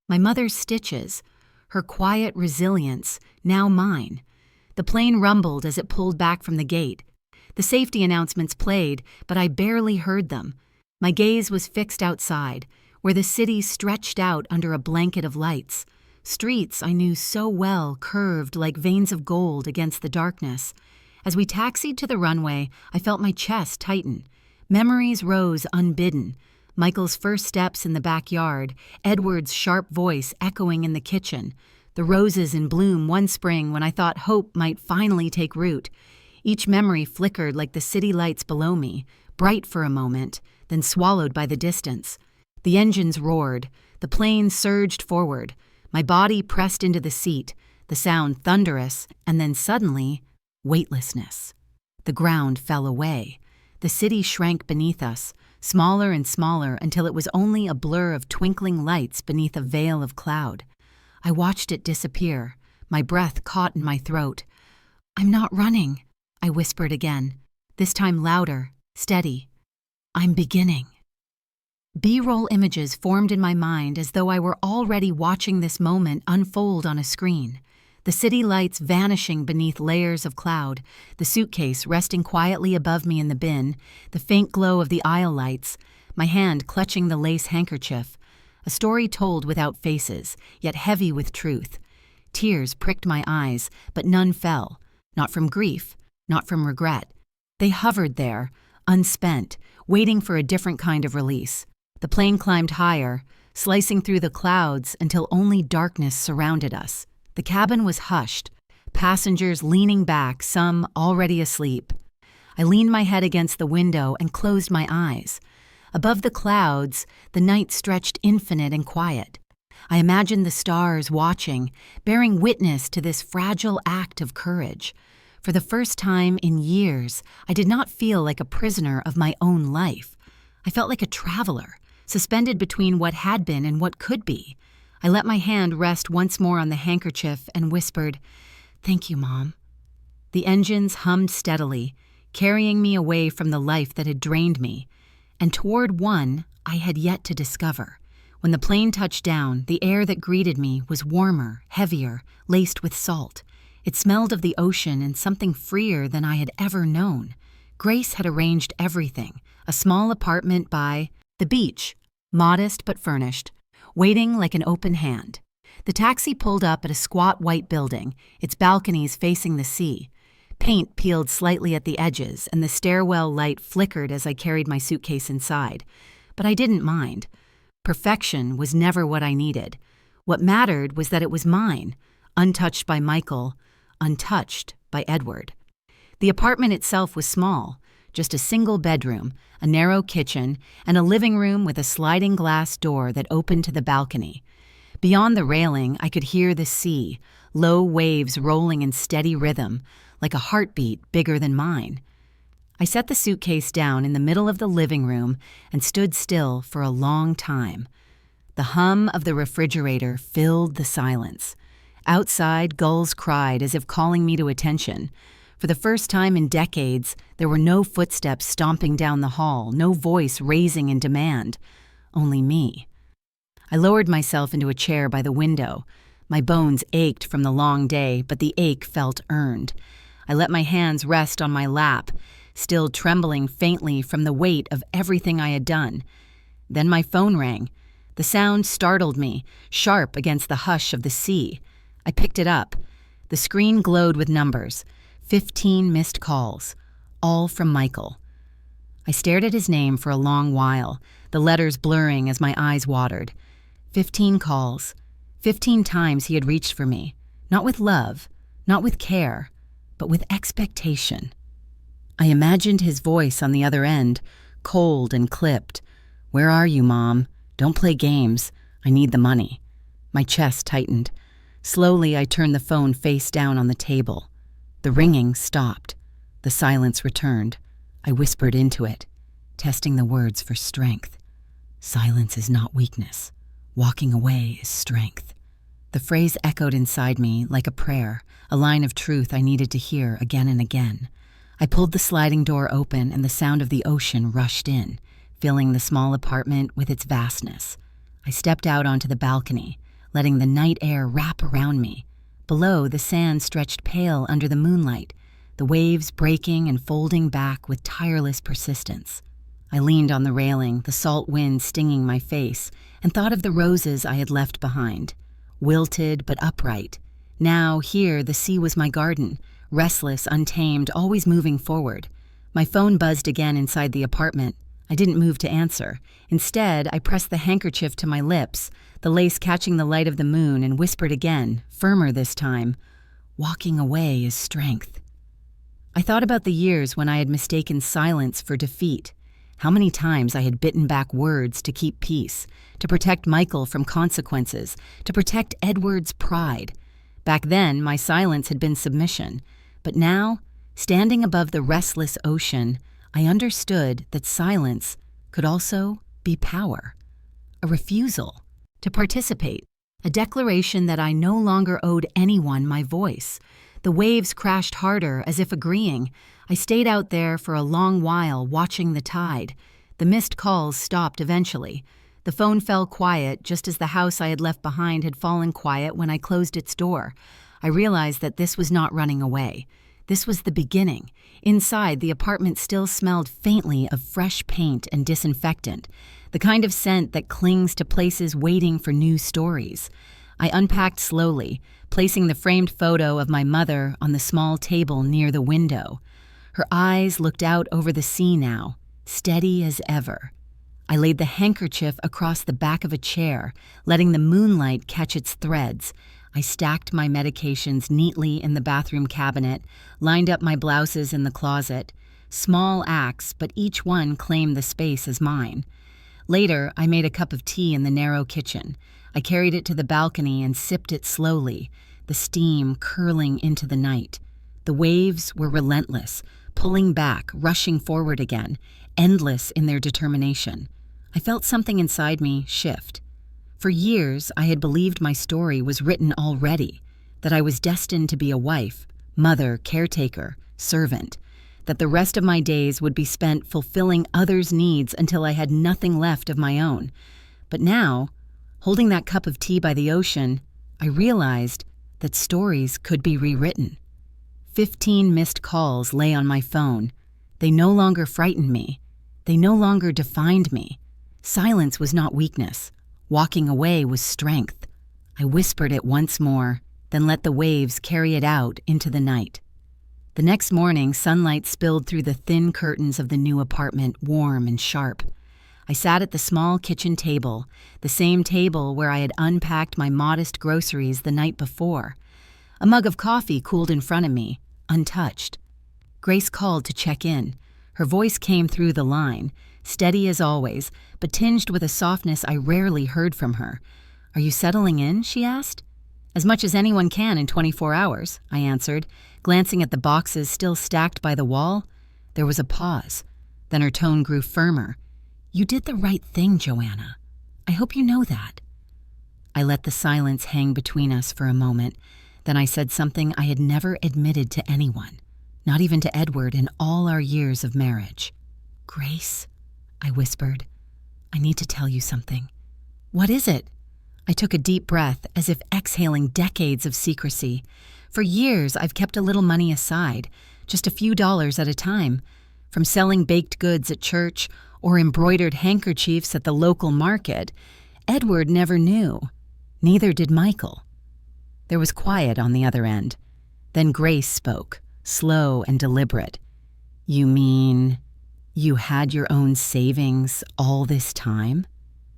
My mother's stitches, her quiet resilience, now mine. The plane rumbled as it pulled back from the gate. The safety announcements played, but I barely heard them. My gaze was fixed outside, where the city stretched out under a blanket of lights. Streets I knew so well curved like veins of gold against the darkness. As we taxied to the runway, I felt my chest tighten. Memories rose unbidden. Michael's first steps in the backyard, Edward's sharp voice echoing in the kitchen, the roses in bloom one spring when I thought hope might finally take root. Each memory flickered like the city lights below me, bright for a moment, then swallowed by the distance. The engines roared, the plane surged forward, my body pressed into the seat, the sound thunderous, and then suddenly, weightlessness. The ground fell away. The city shrank beneath us, smaller and smaller until it was only a blur of twinkling lights beneath a veil of cloud. I watched it disappear, my breath caught in my throat. "I'm not running," I whispered again, this time louder, steady. "I'm beginning." B-roll images formed in my mind as though I were already watching this moment unfold on a screen. The city lights vanishing beneath layers of cloud, the suitcase resting quietly above me in the bin, the faint glow of the aisle lights, my hand clutching the lace handkerchief. A story told without faces, yet heavy with truth. Tears pricked my eyes, but none fell. Not from grief, not from regret. They hovered there, unspent, waiting for a different kind of release. The plane climbed higher, slicing through the clouds until only darkness surrounded us. The cabin was hushed, passengers leaning back, some already asleep. I leaned my head against the window and closed my eyes. Above the clouds, the night stretched infinite and quiet. I imagined the stars watching, bearing witness to this fragile act of courage. For the first time in years, I did not feel like a prisoner of my own life. I felt like a traveler, suspended between what had been and what could be. I let my hand rest once more on the handkerchief and whispered, "Thank you, Mom." The engines hummed steadily, carrying me away from the life that had drained me, and toward one I had yet to discover. When the plane touched down, the air that greeted me was warmer, heavier, laced with salt. It smelled of the ocean and something freer than I had ever known. Grace had arranged everything, a small apartment by the beach, modest but furnished, waiting like an open hand. The taxi pulled up at a squat white building, its balconies facing the sea. Paint peeled slightly at the edges, and the stairwell light flickered as I carried my suitcase inside. But I didn't mind. Perfection was never what I needed. What mattered was that it was mine, untouched by Michael, untouched by Edward. The apartment itself was small, just a single bedroom, a narrow kitchen, and a living room with a sliding glass door that opened to the balcony. Beyond the railing, I could hear the sea, low waves rolling in steady rhythm, like a heartbeat bigger than mine. I set the suitcase down in the middle of the living room and stood still for a long time. The hum of the refrigerator filled the silence. Outside, gulls cried as if calling me to attention. For the first time in decades, there were no footsteps stomping down the hall, no voice raising in demand. Only me. I lowered myself into a chair by the window. My bones ached from the long day, but the ache felt earned. I let my hands rest on my lap, still trembling faintly from the weight of everything I had done. Then my phone rang. The sound startled me, sharp against the hush of the sea. I picked it up. The screen glowed with numbers. 15 missed calls, all from Michael. I stared at his name for a long while, the letters blurring as my eyes watered. 15 calls. 15 times he had reached for me, not with love, not with care, but with expectation. I imagined his voice on the other end, cold and clipped. "Where are you, Mom? Don't play games. I need the money." My chest tightened. Slowly, I turned the phone face down on the table. The ringing stopped. The silence returned. I whispered into it, testing the words for strength. "Silence is not weakness. Walking away is strength." The phrase echoed inside me like a prayer, a line of truth I needed to hear again and again. I pulled the sliding door open and the sound of the ocean rushed in, filling the small apartment with its vastness. I stepped out onto the balcony, letting the night air wrap around me. Below, the sand stretched pale under the moonlight, the waves breaking and folding back with tireless persistence. I leaned on the railing, the salt wind stinging my face, and thought of the roses I had left behind. Wilted but upright. Now, here, the sea was my garden, restless, untamed, always moving forward. My phone buzzed again inside the apartment. I didn't move to answer. Instead, I pressed the handkerchief to my lips, the lace catching the light of the moon, and whispered again, firmer this time, "Walking away is strength." I thought about the years when I had mistaken silence for defeat, how many times I had bitten back words to keep peace, to protect Michael from consequences, to protect Edward's pride. Back then, my silence had been submission, but now, standing above the restless ocean, I understood that silence could also be power, a refusal to participate, a declaration that I no longer owed anyone my voice. The waves crashed harder as if agreeing. I stayed out there for a long while watching the tide. The missed calls stopped eventually. The phone fell quiet just as the house I had left behind had fallen quiet when I closed its door. I realized that this was not running away. This was the beginning. Inside, the apartment still smelled faintly of fresh paint and disinfectant, the kind of scent that clings to places waiting for new stories. I unpacked slowly, placing the framed photo of my mother on the small table near the window. Her eyes looked out over the sea now, steady as ever. I laid the handkerchief across the back of a chair, letting the moonlight catch its threads. I stacked my medications neatly in the bathroom cabinet, lined up my blouses in the closet. Small acts, but each one claimed the space as mine. Later, I made a cup of tea in the narrow kitchen. I carried it to the balcony and sipped it slowly, the steam curling into the night. The waves were relentless, pulling back, rushing forward again, endless in their determination. I felt something inside me shift. For years, I had believed my story was written already, that I was destined to be a wife, mother, caretaker, servant, that the rest of my days would be spent fulfilling others' needs until I had nothing left of my own. But now, holding that cup of tea by the ocean, I realized that stories could be rewritten. 15 missed calls lay on my phone. They no longer frightened me. They no longer defined me. Silence was not weakness. Walking away was strength. I whispered it once more, then let the waves carry it out into the night. The next morning, sunlight spilled through the thin curtains of the new apartment, warm and sharp. I sat at the small kitchen table, the same table where I had unpacked my modest groceries the night before. A mug of coffee cooled in front of me, untouched. Grace called to check in. Her voice came through the line, steady as always, but tinged with a softness I rarely heard from her. "Are you settling in?" she asked. "As much as anyone can in 24 hours, I answered, glancing at the boxes still stacked by the wall. There was a pause. Then her tone grew firmer. "You did the right thing, Joanna. I hope you know that." I let the silence hang between us for a moment. Then I said something I had never admitted to anyone, not even to Edward in all our years of marriage. "Grace," I whispered, "I need to tell you something." "What is it?" I took a deep breath, as if exhaling decades of secrecy. For years, I've kept a little money aside, just a few dollars at a time. From selling baked goods at church or embroidered handkerchiefs at the local market, Edward never knew. Neither did Michael. There was quiet on the other end. Then Grace spoke, slow and deliberate. "You mean you had your own savings all this time?"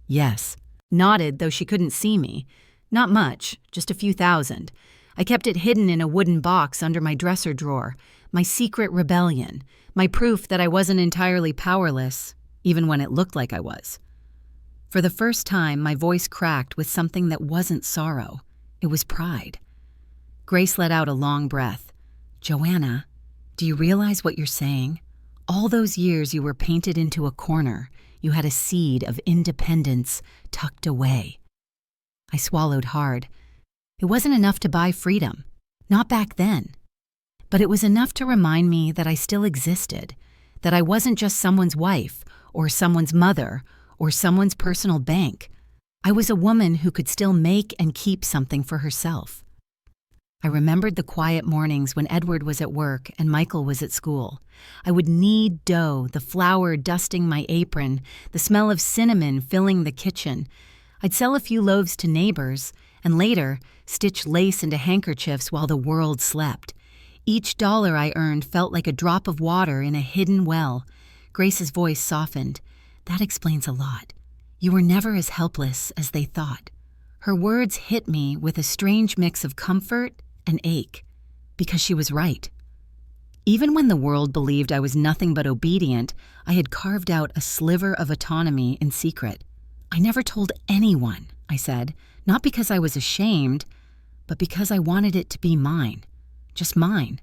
"Yes." Nodded, though she couldn't see me. "Not much, just a few thousand. I kept it hidden in a wooden box under my dresser drawer, my secret rebellion, my proof that I wasn't entirely powerless, even when it looked like I was." For the first time, my voice cracked with something that wasn't sorrow. It was pride. Grace let out a long breath. "Joanna, do you realize what you're saying? All those years you were painted into a corner. You had a seed of independence tucked away." I swallowed hard. It wasn't enough to buy freedom. Not back then. But it was enough to remind me that I still existed, that I wasn't just someone's wife, or someone's mother, or someone's personal bank. I was a woman who could still make and keep something for herself. I remembered the quiet mornings when Edward was at work and Michael was at school. I would knead dough, the flour dusting my apron, the smell of cinnamon filling the kitchen. I'd sell a few loaves to neighbors, and later stitch lace into handkerchiefs while the world slept. Each dollar I earned felt like a drop of water in a hidden well. Grace's voice softened. That explains a lot. You were never as helpless as they thought." Her words hit me with a strange mix of comfort and ache, because she was right. Even when the world believed I was nothing but obedient, I had carved out a sliver of autonomy in secret. "I never told anyone," I said, "not because I was ashamed, but because I wanted it to be mine. Just mine.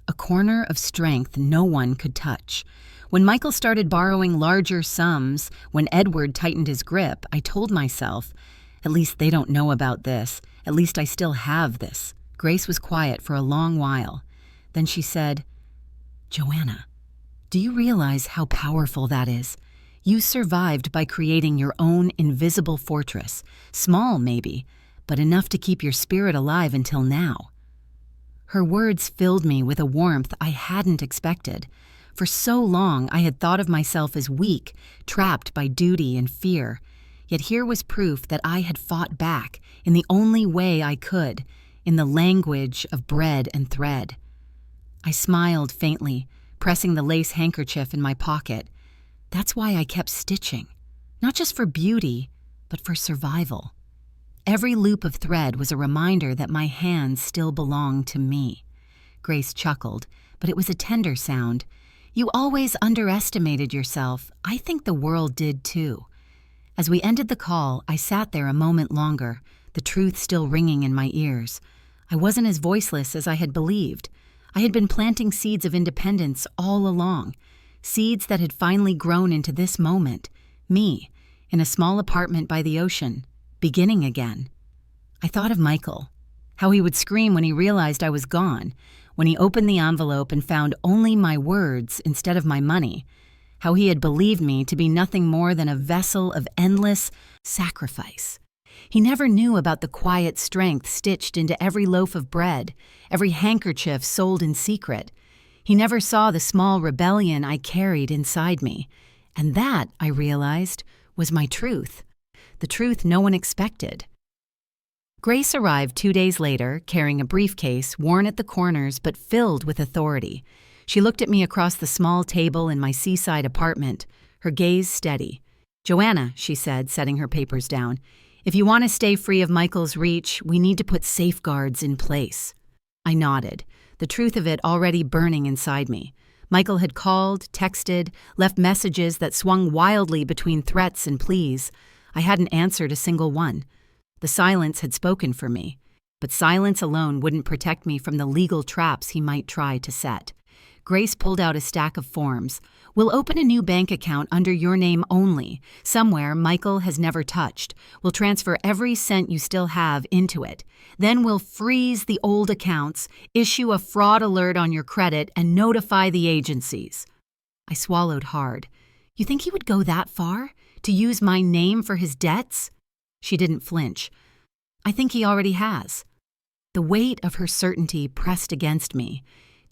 A corner of strength no one could touch." When Michael started borrowing larger sums, when Edward tightened his grip, I told myself, "At least they don't know about this. At least I still have this." Grace was quiet for a long while. Then she said, "Joanna, do you realize how powerful that is? You survived by creating your own invisible fortress. Small, maybe, but enough to keep your spirit alive until now." Her words filled me with a warmth I hadn't expected. For so long, I had thought of myself as weak, trapped by duty and fear. Yet here was proof that I had fought back in the only way I could, in the language of bread and thread. I smiled faintly, pressing the lace handkerchief in my pocket. That's why I kept stitching, not just for beauty, but for survival. Every loop of thread was a reminder that my hands still belonged to me. Grace chuckled, but it was a tender sound. "You always underestimated yourself. I think the world did too." As we ended the call, I sat there a moment longer, the truth still ringing in my ears. I wasn't as voiceless as I had believed. I had been planting seeds of independence all along, seeds that had finally grown into this moment, me, in a small apartment by the ocean, beginning again. I thought of Michael, how he would scream when he realized I was gone, when he opened the envelope and found only my words instead of my money, how he had believed me to be nothing more than a vessel of endless sacrifice. He never knew about the quiet strength stitched into every loaf of bread, every handkerchief sold in secret. He never saw the small rebellion I carried inside me. And that, I realized, was my truth. The truth no one expected. Grace arrived 2 days later, carrying a briefcase worn at the corners but filled with authority. She looked at me across the small table in my seaside apartment, her gaze steady. "Joanna," she said, setting her papers down, "if you want to stay free of Michael's reach, we need to put safeguards in place." I nodded, the truth of it already burning inside me. Michael had called, texted, left messages that swung wildly between threats and pleas. I hadn't answered a single one. The silence had spoken for me, but silence alone wouldn't protect me from the legal traps he might try to set. Grace pulled out a stack of forms. "We'll open a new bank account under your name only, somewhere Michael has never touched. We'll transfer every cent you still have into it. Then we'll freeze the old accounts, issue a fraud alert on your credit, and notify the agencies." I swallowed hard. "You think he would go that far? To use my name for his debts?" She didn't flinch. "I think he already has." The weight of her certainty pressed against me.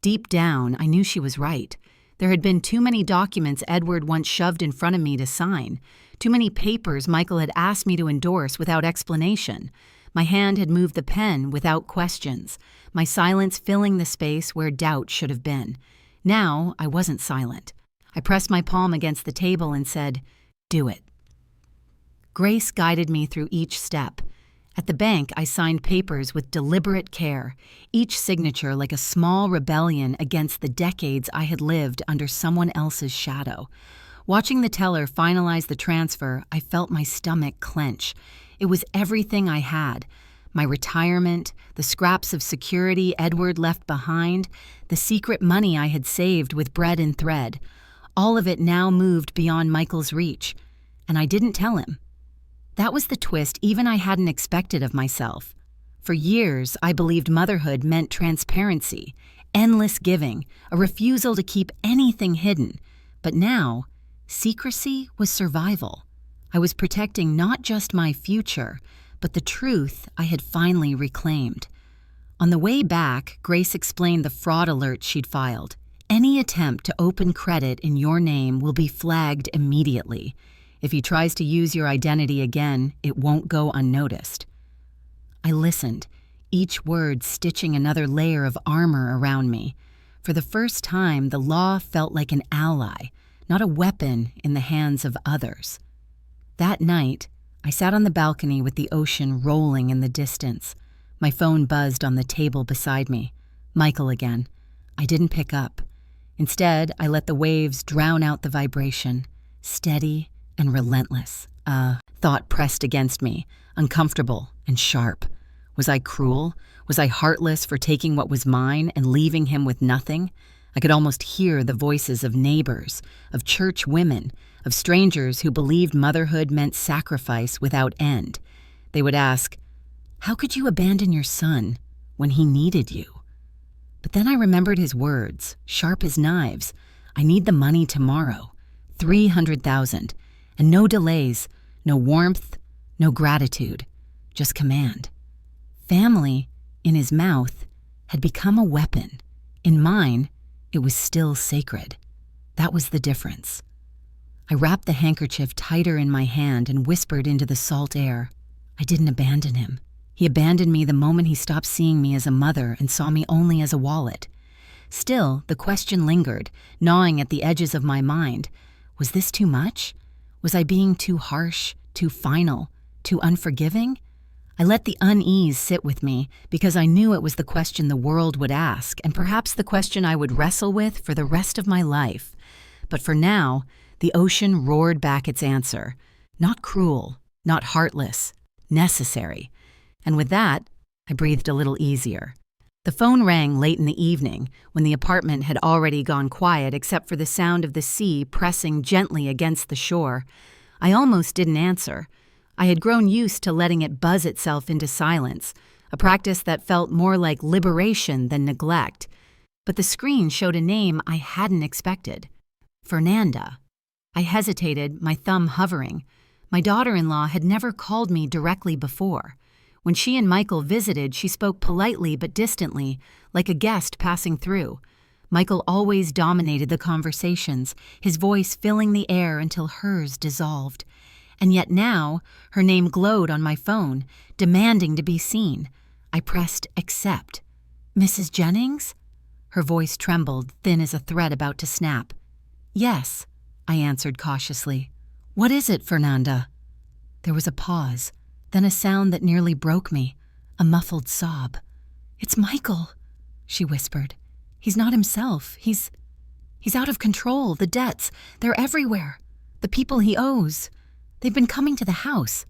Deep down, I knew she was right. There had been too many documents Edward once shoved in front of me to sign, too many papers Michael had asked me to endorse without explanation. My hand had moved the pen without questions, my silence filling the space where doubt should have been. Now, I wasn't silent. I pressed my palm against the table and said, "Do it." Grace guided me through each step. At the bank, I signed papers with deliberate care, each signature like a small rebellion against the decades I had lived under someone else's shadow. Watching the teller finalize the transfer, I felt my stomach clench. It was everything I had. My retirement, the scraps of security Edward left behind, the secret money I had saved with bread and thread. All of it now moved beyond Michael's reach, and I didn't tell him. That was the twist even I hadn't expected of myself. For years, I believed motherhood meant transparency, endless giving, a refusal to keep anything hidden. But now, secrecy was survival. I was protecting not just my future, but the truth I had finally reclaimed. On the way back, Grace explained the fraud alert she'd filed. "Any attempt to open credit in your name will be flagged immediately. If he tries to use your identity again, it won't go unnoticed." I listened, each word stitching another layer of armor around me. For the first time, the law felt like an ally, not a weapon in the hands of others. That night, I sat on the balcony with the ocean rolling in the distance. My phone buzzed on the table beside me. Michael again. I didn't pick up. Instead, I let the waves drown out the vibration, steady and relentless. Thought pressed against me, uncomfortable and sharp. Was I cruel? Was I heartless for taking what was mine and leaving him with nothing? I could almost hear the voices of neighbors, of church women, of strangers who believed motherhood meant sacrifice without end. They would ask, "How could you abandon your son when he needed you?" But then I remembered his words, sharp as knives. I need the money tomorrow. 300,000. And no delays, no warmth, no gratitude, just command. Family, in his mouth, had become a weapon. In mine, it was still sacred. That was the difference. I wrapped the handkerchief tighter in my hand and whispered into the salt air. I didn't abandon him. He abandoned me the moment he stopped seeing me as a mother and saw me only as a wallet. Still, the question lingered, gnawing at the edges of my mind. Was this too much? Was I being too harsh, too final, too unforgiving? I let the unease sit with me because I knew it was the question the world would ask, and perhaps the question I would wrestle with for the rest of my life. But for now, the ocean roared back its answer. Not cruel, not heartless, necessary. And with that, I breathed a little easier. The phone rang late in the evening, when the apartment had already gone quiet except for the sound of the sea pressing gently against the shore. I almost didn't answer. I had grown used to letting it buzz itself into silence, a practice that felt more like liberation than neglect. But the screen showed a name I hadn't expected. Fernanda. I hesitated, my thumb hovering. My daughter-in-law had never called me directly before. When she and Michael visited, she spoke politely but distantly, like a guest passing through. Michael always dominated the conversations, his voice filling the air until hers dissolved. And yet now, her name glowed on my phone, demanding to be seen. I pressed accept. "Mrs. Jennings?" Her voice trembled, thin as a thread about to snap. "Yes," I answered cautiously. "What is it, Fernanda?" There was a pause. Then a sound that nearly broke me, a muffled sob. "It's Michael," she whispered. "He's not himself. He's out of control. The debts, they're everywhere. The people he owes, they've been coming to the house.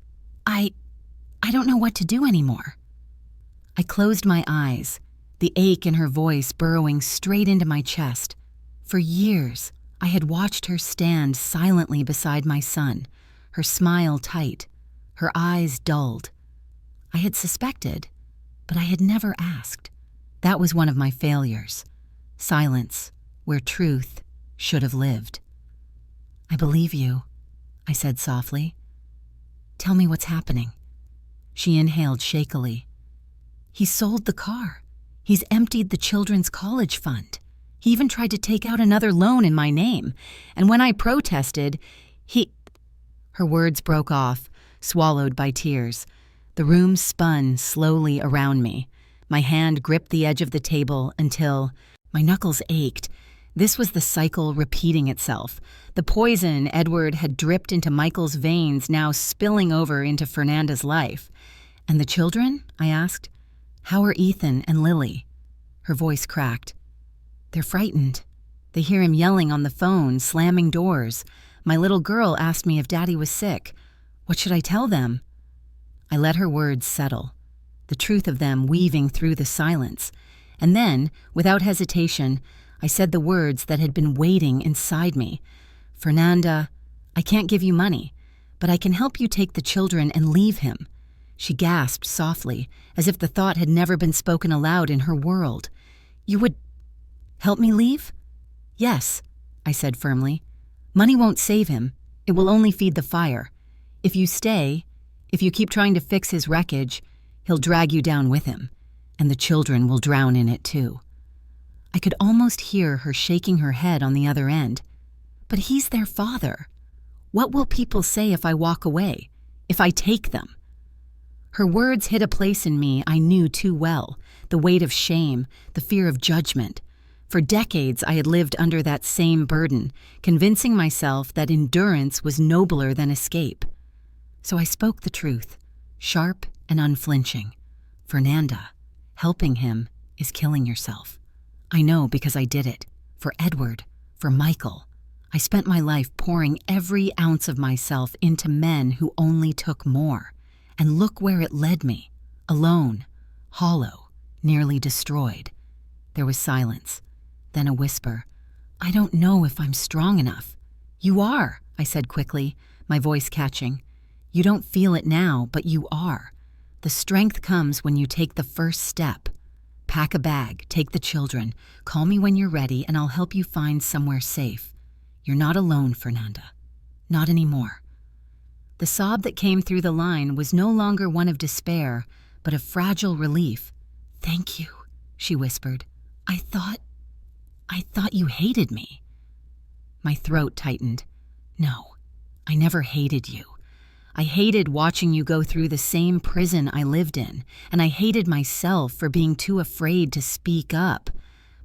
I don't know what to do anymore." I closed my eyes, the ache in her voice burrowing straight into my chest. For years, I had watched her stand silently beside my son, her smile tight, her eyes dulled. I had suspected, but I had never asked. That was one of my failures. Silence, where truth should have lived. "I believe you," I said softly. "Tell me what's happening." She inhaled shakily. "He sold the car. He's emptied the children's college fund. He even tried to take out another loan in my name. And when I protested, Her words broke off, swallowed by tears. The room spun slowly around me. My hand gripped the edge of the table until my knuckles ached. This was the cycle repeating itself. The poison Edward had dripped into Michael's veins now spilling over into Fernanda's life. "And the children?" I asked. "How are Ethan and Lily?" Her voice cracked. "They're frightened. They hear him yelling on the phone, slamming doors. My little girl asked me if Daddy was sick. What should I tell them?" I let her words settle, the truth of them weaving through the silence. And then, without hesitation, I said the words that had been waiting inside me. "Fernanda, I can't give you money, but I can help you take the children and leave him." She gasped softly, as if the thought had never been spoken aloud in her world. "You would help me leave?" "Yes," I said firmly. "Money won't save him. It will only feed the fire. If you stay, if you keep trying to fix his wreckage, he'll drag you down with him, and the children will drown in it too." I could almost hear her shaking her head on the other end. "But he's their father. What will people say if I walk away, if I take them?" Her words hit a place in me I knew too well, the weight of shame, the fear of judgment. For decades, I had lived under that same burden, convincing myself that endurance was nobler than escape. So I spoke the truth, sharp and unflinching. Fernanda, helping him is killing yourself. I know because I did it. For Edward, for Michael. I spent my life pouring every ounce of myself into men who only took more. And look where it led me. Alone, hollow, nearly destroyed. There was silence. Then a whisper. I don't know if I'm strong enough. You are, I said quickly, my voice catching. You don't feel it now, but you are. The strength comes when you take the first step. Pack a bag, take the children, call me when you're ready, and I'll help you find somewhere safe. You're not alone, Fernanda. Not anymore. The sob that came through the line was no longer one of despair, but of fragile relief. Thank you, she whispered. I thought you hated me. My throat tightened. No, I never hated you. I hated watching you go through the same prison I lived in, and I hated myself for being too afraid to speak up.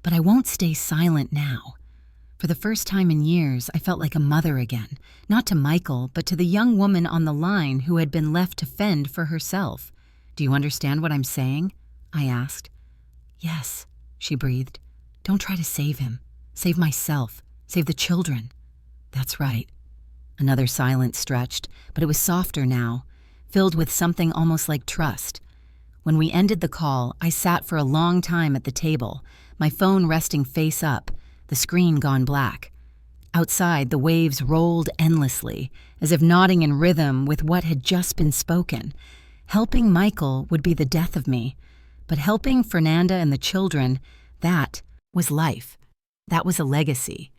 But I won't stay silent now. For the first time in years, I felt like a mother again, not to Michael, but to the young woman on the line who had been left to fend for herself. Do you understand what I'm saying? I asked. Yes, she breathed. Don't try to save him. Save myself. Save the children. That's right. Another silence stretched, but it was softer now, filled with something almost like trust. When we ended the call, I sat for a long time at the table, my phone resting face up, the screen gone black. Outside, the waves rolled endlessly, as if nodding in rhythm with what had just been spoken. Helping Michael would be the death of me, but helping Fernanda and the children, that was life. That was a legacy.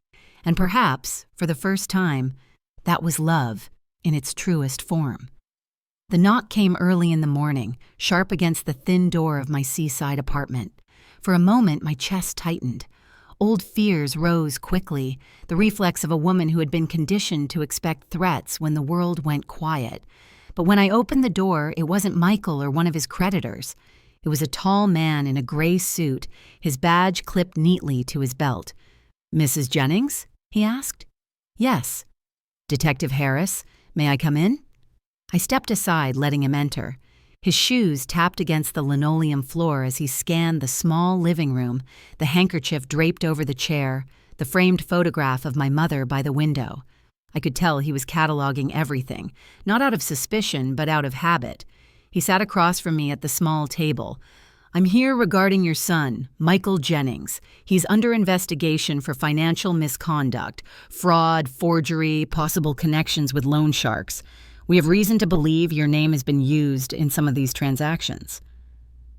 And perhaps, for the first time, that was love in its truest form. The knock came early in the morning, sharp against the thin door of my seaside apartment. For a moment, my chest tightened. Old fears rose quickly, the reflex of a woman who had been conditioned to expect threats when the world went quiet. But when I opened the door, it wasn't Michael or one of his creditors. It was a tall man in a gray suit, his badge clipped neatly to his belt. "Mrs. Jennings?" he asked. "Yes." "Detective Harris, may I come in?" I stepped aside, letting him enter. His shoes tapped against the linoleum floor as he scanned the small living room, the handkerchief draped over the chair, the framed photograph of my mother by the window. I could tell he was cataloging everything, not out of suspicion, but out of habit. He sat across from me at the small table. "I'm here regarding your son, Michael Jennings. He's under investigation for financial misconduct, fraud, forgery, possible connections with loan sharks. We have reason to believe your name has been used in some of these transactions."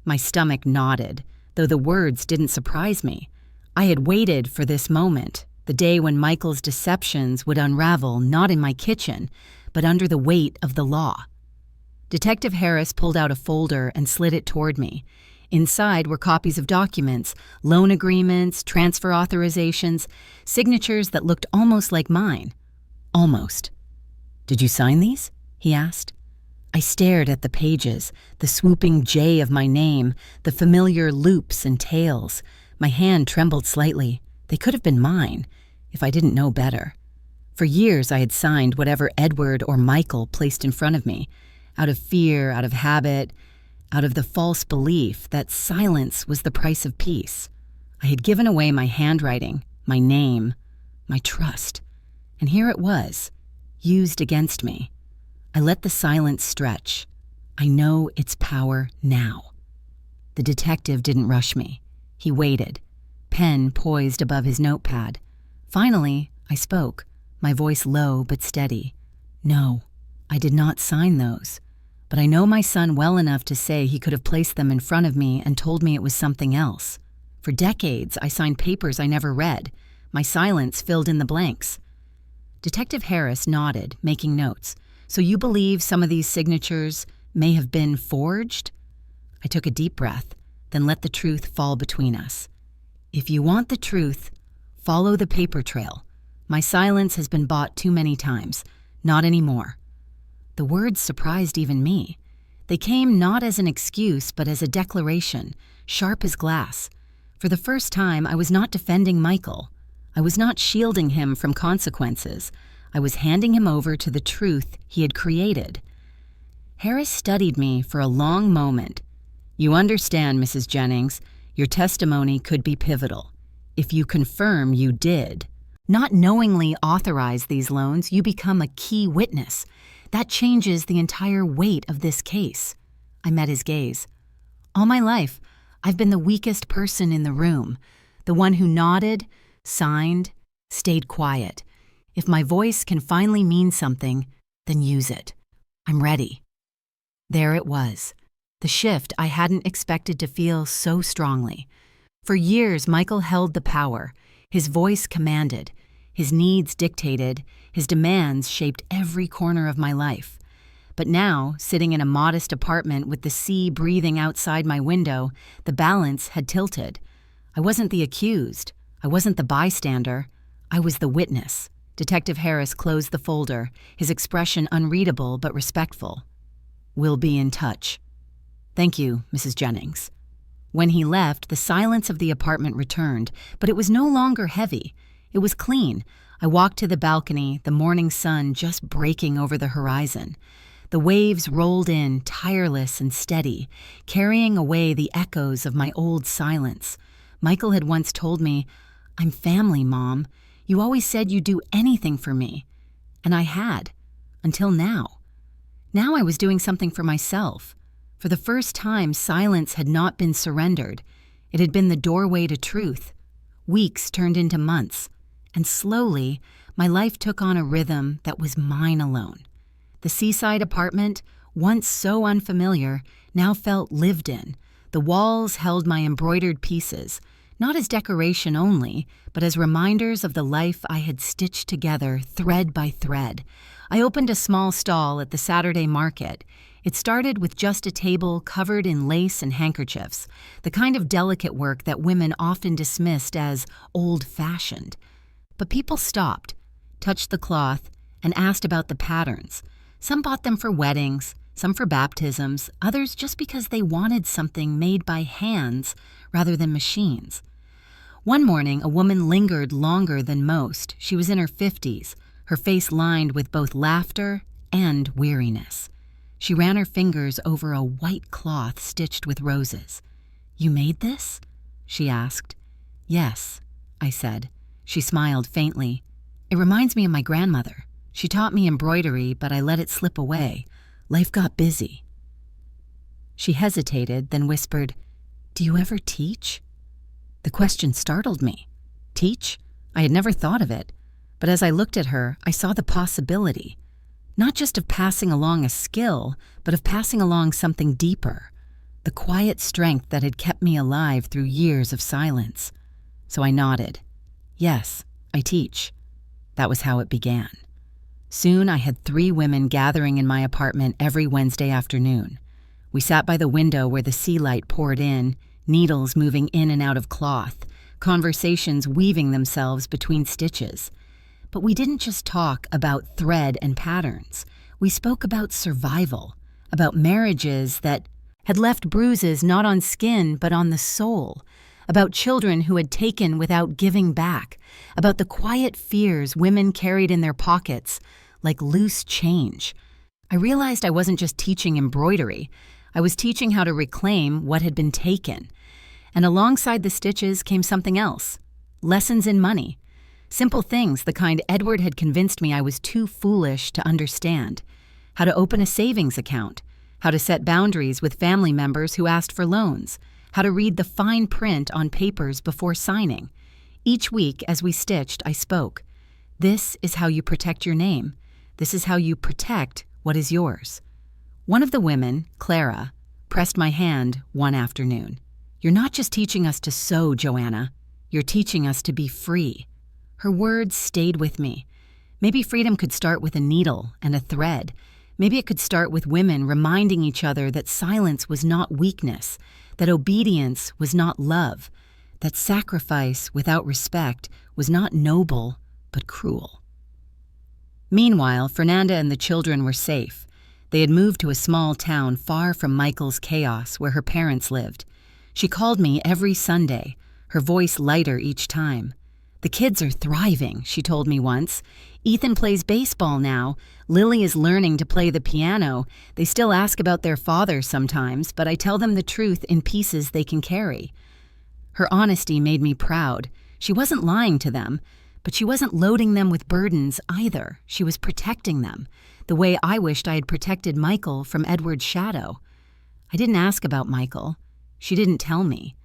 My stomach nodded, though the words didn't surprise me. I had waited for this moment, the day when Michael's deceptions would unravel not in my kitchen, but under the weight of the law. Detective Harris pulled out a folder and slid it toward me. Inside were copies of documents, loan agreements, transfer authorizations, signatures that looked almost like mine. Almost. "Did you sign these?" he asked. I stared at the pages, the swooping J of my name, the familiar loops and tails. My hand trembled slightly. They could have been mine, if I didn't know better. For years I had signed whatever Edward or Michael placed in front of me, out of fear, out of habit, out of the false belief that silence was the price of peace. I had given away my handwriting, my name, my trust. And here it was, used against me. I let the silence stretch. I know its power now. The detective didn't rush me. He waited, pen poised above his notepad. Finally, I spoke, my voice low but steady. "No, I did not sign those. But I know my son well enough to say he could have placed them in front of me and told me it was something else. For decades, I signed papers I never read. My silence filled in the blanks." Detective Harris nodded, making notes. "So you believe some of these signatures may have been forged?" I took a deep breath, then let the truth fall between us. "If you want the truth, follow the paper trail. My silence has been bought too many times. Not anymore." The words surprised even me. They came not as an excuse, but as a declaration, sharp as glass. For the first time, I was not defending Michael. I was not shielding him from consequences. I was handing him over to the truth he had created. Harris studied me for a long moment. "You understand, Mrs. Jennings, your testimony could be pivotal. If you confirm you did not knowingly authorize these loans, you become a key witness. That changes the entire weight of this case." I met his gaze. "All my life, I've been the weakest person in the room, the one who nodded, signed, stayed quiet. If my voice can finally mean something, then use it. I'm ready." There it was, the shift I hadn't expected to feel so strongly. For years, Michael held the power. His voice commanded. His needs dictated. His demands shaped every corner of my life. But now, sitting in a modest apartment with the sea breathing outside my window, the balance had tilted. I wasn't the accused. I wasn't the bystander. I was the witness. Detective Harris closed the folder, his expression unreadable but respectful. "We'll be in touch." "Thank you, Mrs. Jennings." When he left, the silence of the apartment returned, but it was no longer heavy. It was clean. I walked to the balcony, the morning sun just breaking over the horizon. The waves rolled in, tireless and steady, carrying away the echoes of my old silence. Michael had once told me, "I'm family, Mom. You always said you'd do anything for me." And I had, until now. Now I was doing something for myself. For the first time, silence had not been surrendered. It had been the doorway to truth. Weeks turned into months, and slowly, my life took on a rhythm that was mine alone. The seaside apartment, once so unfamiliar, now felt lived in. The walls held my embroidered pieces, not as decoration only, but as reminders of the life I had stitched together thread by thread. I opened a small stall at the Saturday market. It started with just a table covered in lace and handkerchiefs, the kind of delicate work that women often dismissed as old-fashioned. But people stopped, touched the cloth, and asked about the patterns. Some bought them for weddings, some for baptisms, others just because they wanted something made by hands rather than machines. One morning, a woman lingered longer than most. She was in her 50s, her face lined with both laughter and weariness. She ran her fingers over a white cloth stitched with roses. "You made this?" she asked. "Yes," I said. She smiled faintly. "It reminds me of my grandmother. She taught me embroidery, but I let it slip away. Life got busy." She hesitated, then whispered, "Do you ever teach?" The question startled me. Teach? I had never thought of it. But as I looked at her, I saw the possibility. Not just of passing along a skill, but of passing along something deeper. The quiet strength that had kept me alive through years of silence. So I nodded. "Yes, I teach." That was how it began. Soon I had 3 women gathering in my apartment every Wednesday afternoon. We sat by the window where the sea light poured in, needles moving in and out of cloth, conversations weaving themselves between stitches. But we didn't just talk about thread and patterns. We spoke about survival, about marriages that had left bruises not on skin but on the soul, about children who had taken without giving back, about the quiet fears women carried in their pockets like loose change. I realized I wasn't just teaching embroidery. I was teaching how to reclaim what had been taken. And alongside the stitches came something else. Lessons in money. Simple things, the kind Edward had convinced me I was too foolish to understand. How to open a savings account. How to set boundaries with family members who asked for loans. How to read the fine print on papers before signing. Each week, as we stitched, I spoke. This is how you protect your name. This is how you protect what is yours. One of the women, Clara, pressed my hand one afternoon. "You're not just teaching us to sew, Joanna. You're teaching us to be free." Her words stayed with me. Maybe freedom could start with a needle and a thread. Maybe it could start with women reminding each other that silence was not weakness, that obedience was not love, that sacrifice without respect was not noble but cruel. Meanwhile, Fernanda and the children were safe. They had moved to a small town far from Michael's chaos where her parents lived. She called me every Sunday. her voice lighter each time. "The kids are thriving," she told me once. "Ethan plays baseball now. Lily is learning to play the piano. They still ask about their father sometimes, but I tell them the truth in pieces they can carry." Her honesty made me proud. She wasn't lying to them, but she wasn't loading them with burdens either. She was protecting them, the way I wished I had protected Michael from Edward's shadow. I didn't ask about Michael. She didn't tell me.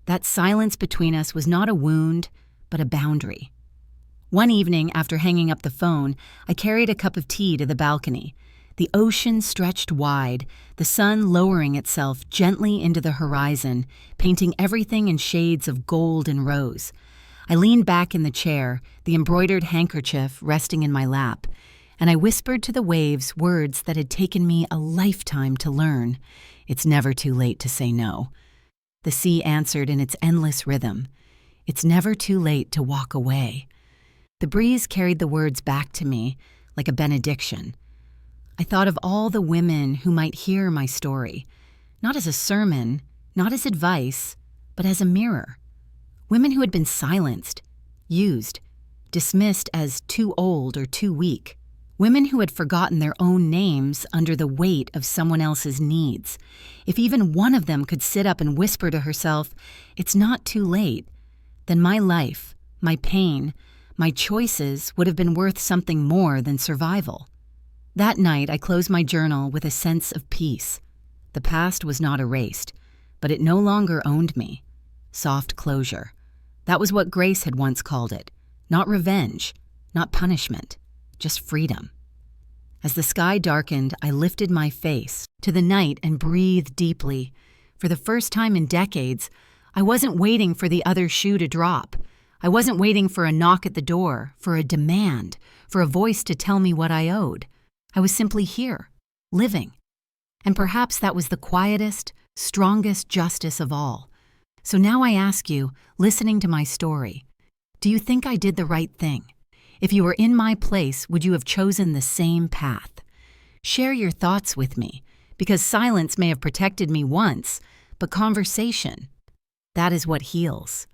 That silence between us was not a wound, but a boundary. One evening, after hanging up the phone, I carried a cup of tea to the balcony. The ocean stretched wide, the sun lowering itself gently into the horizon, painting everything in shades of gold and rose. I leaned back in the chair, the embroidered handkerchief resting in my lap, and I whispered to the waves words that had taken me a lifetime to learn. "It's never too late to say no." The sea answered in its endless rhythm. "It's never too late to walk away." The breeze carried the words back to me like a benediction. I thought of all the women who might hear my story, not as a sermon, not as advice, but as a mirror. Women who had been silenced, used, dismissed as too old or too weak. Women who had forgotten their own names under the weight of someone else's needs. If even one of them could sit up and whisper to herself, "It's not too late," then my life, my pain, my choices would have been worth something more than survival. That night, I closed my journal with a sense of peace. The past was not erased, but it no longer owned me. Soft closure. That was what Grace had once called it. Not revenge, not punishment, just freedom. As the sky darkened, I lifted my face to the night and breathed deeply. For the first time in decades, I wasn't waiting for the other shoe to drop. I wasn't waiting for a knock at the door, for a demand, for a voice to tell me what I owed. I was simply here, living. And perhaps that was the quietest, strongest justice of all. So now I ask you, listening to my story, do you think I did the right thing? If you were in my place, would you have chosen the same path? Share your thoughts with me, because silence may have protected me once, but conversation, that is what heals.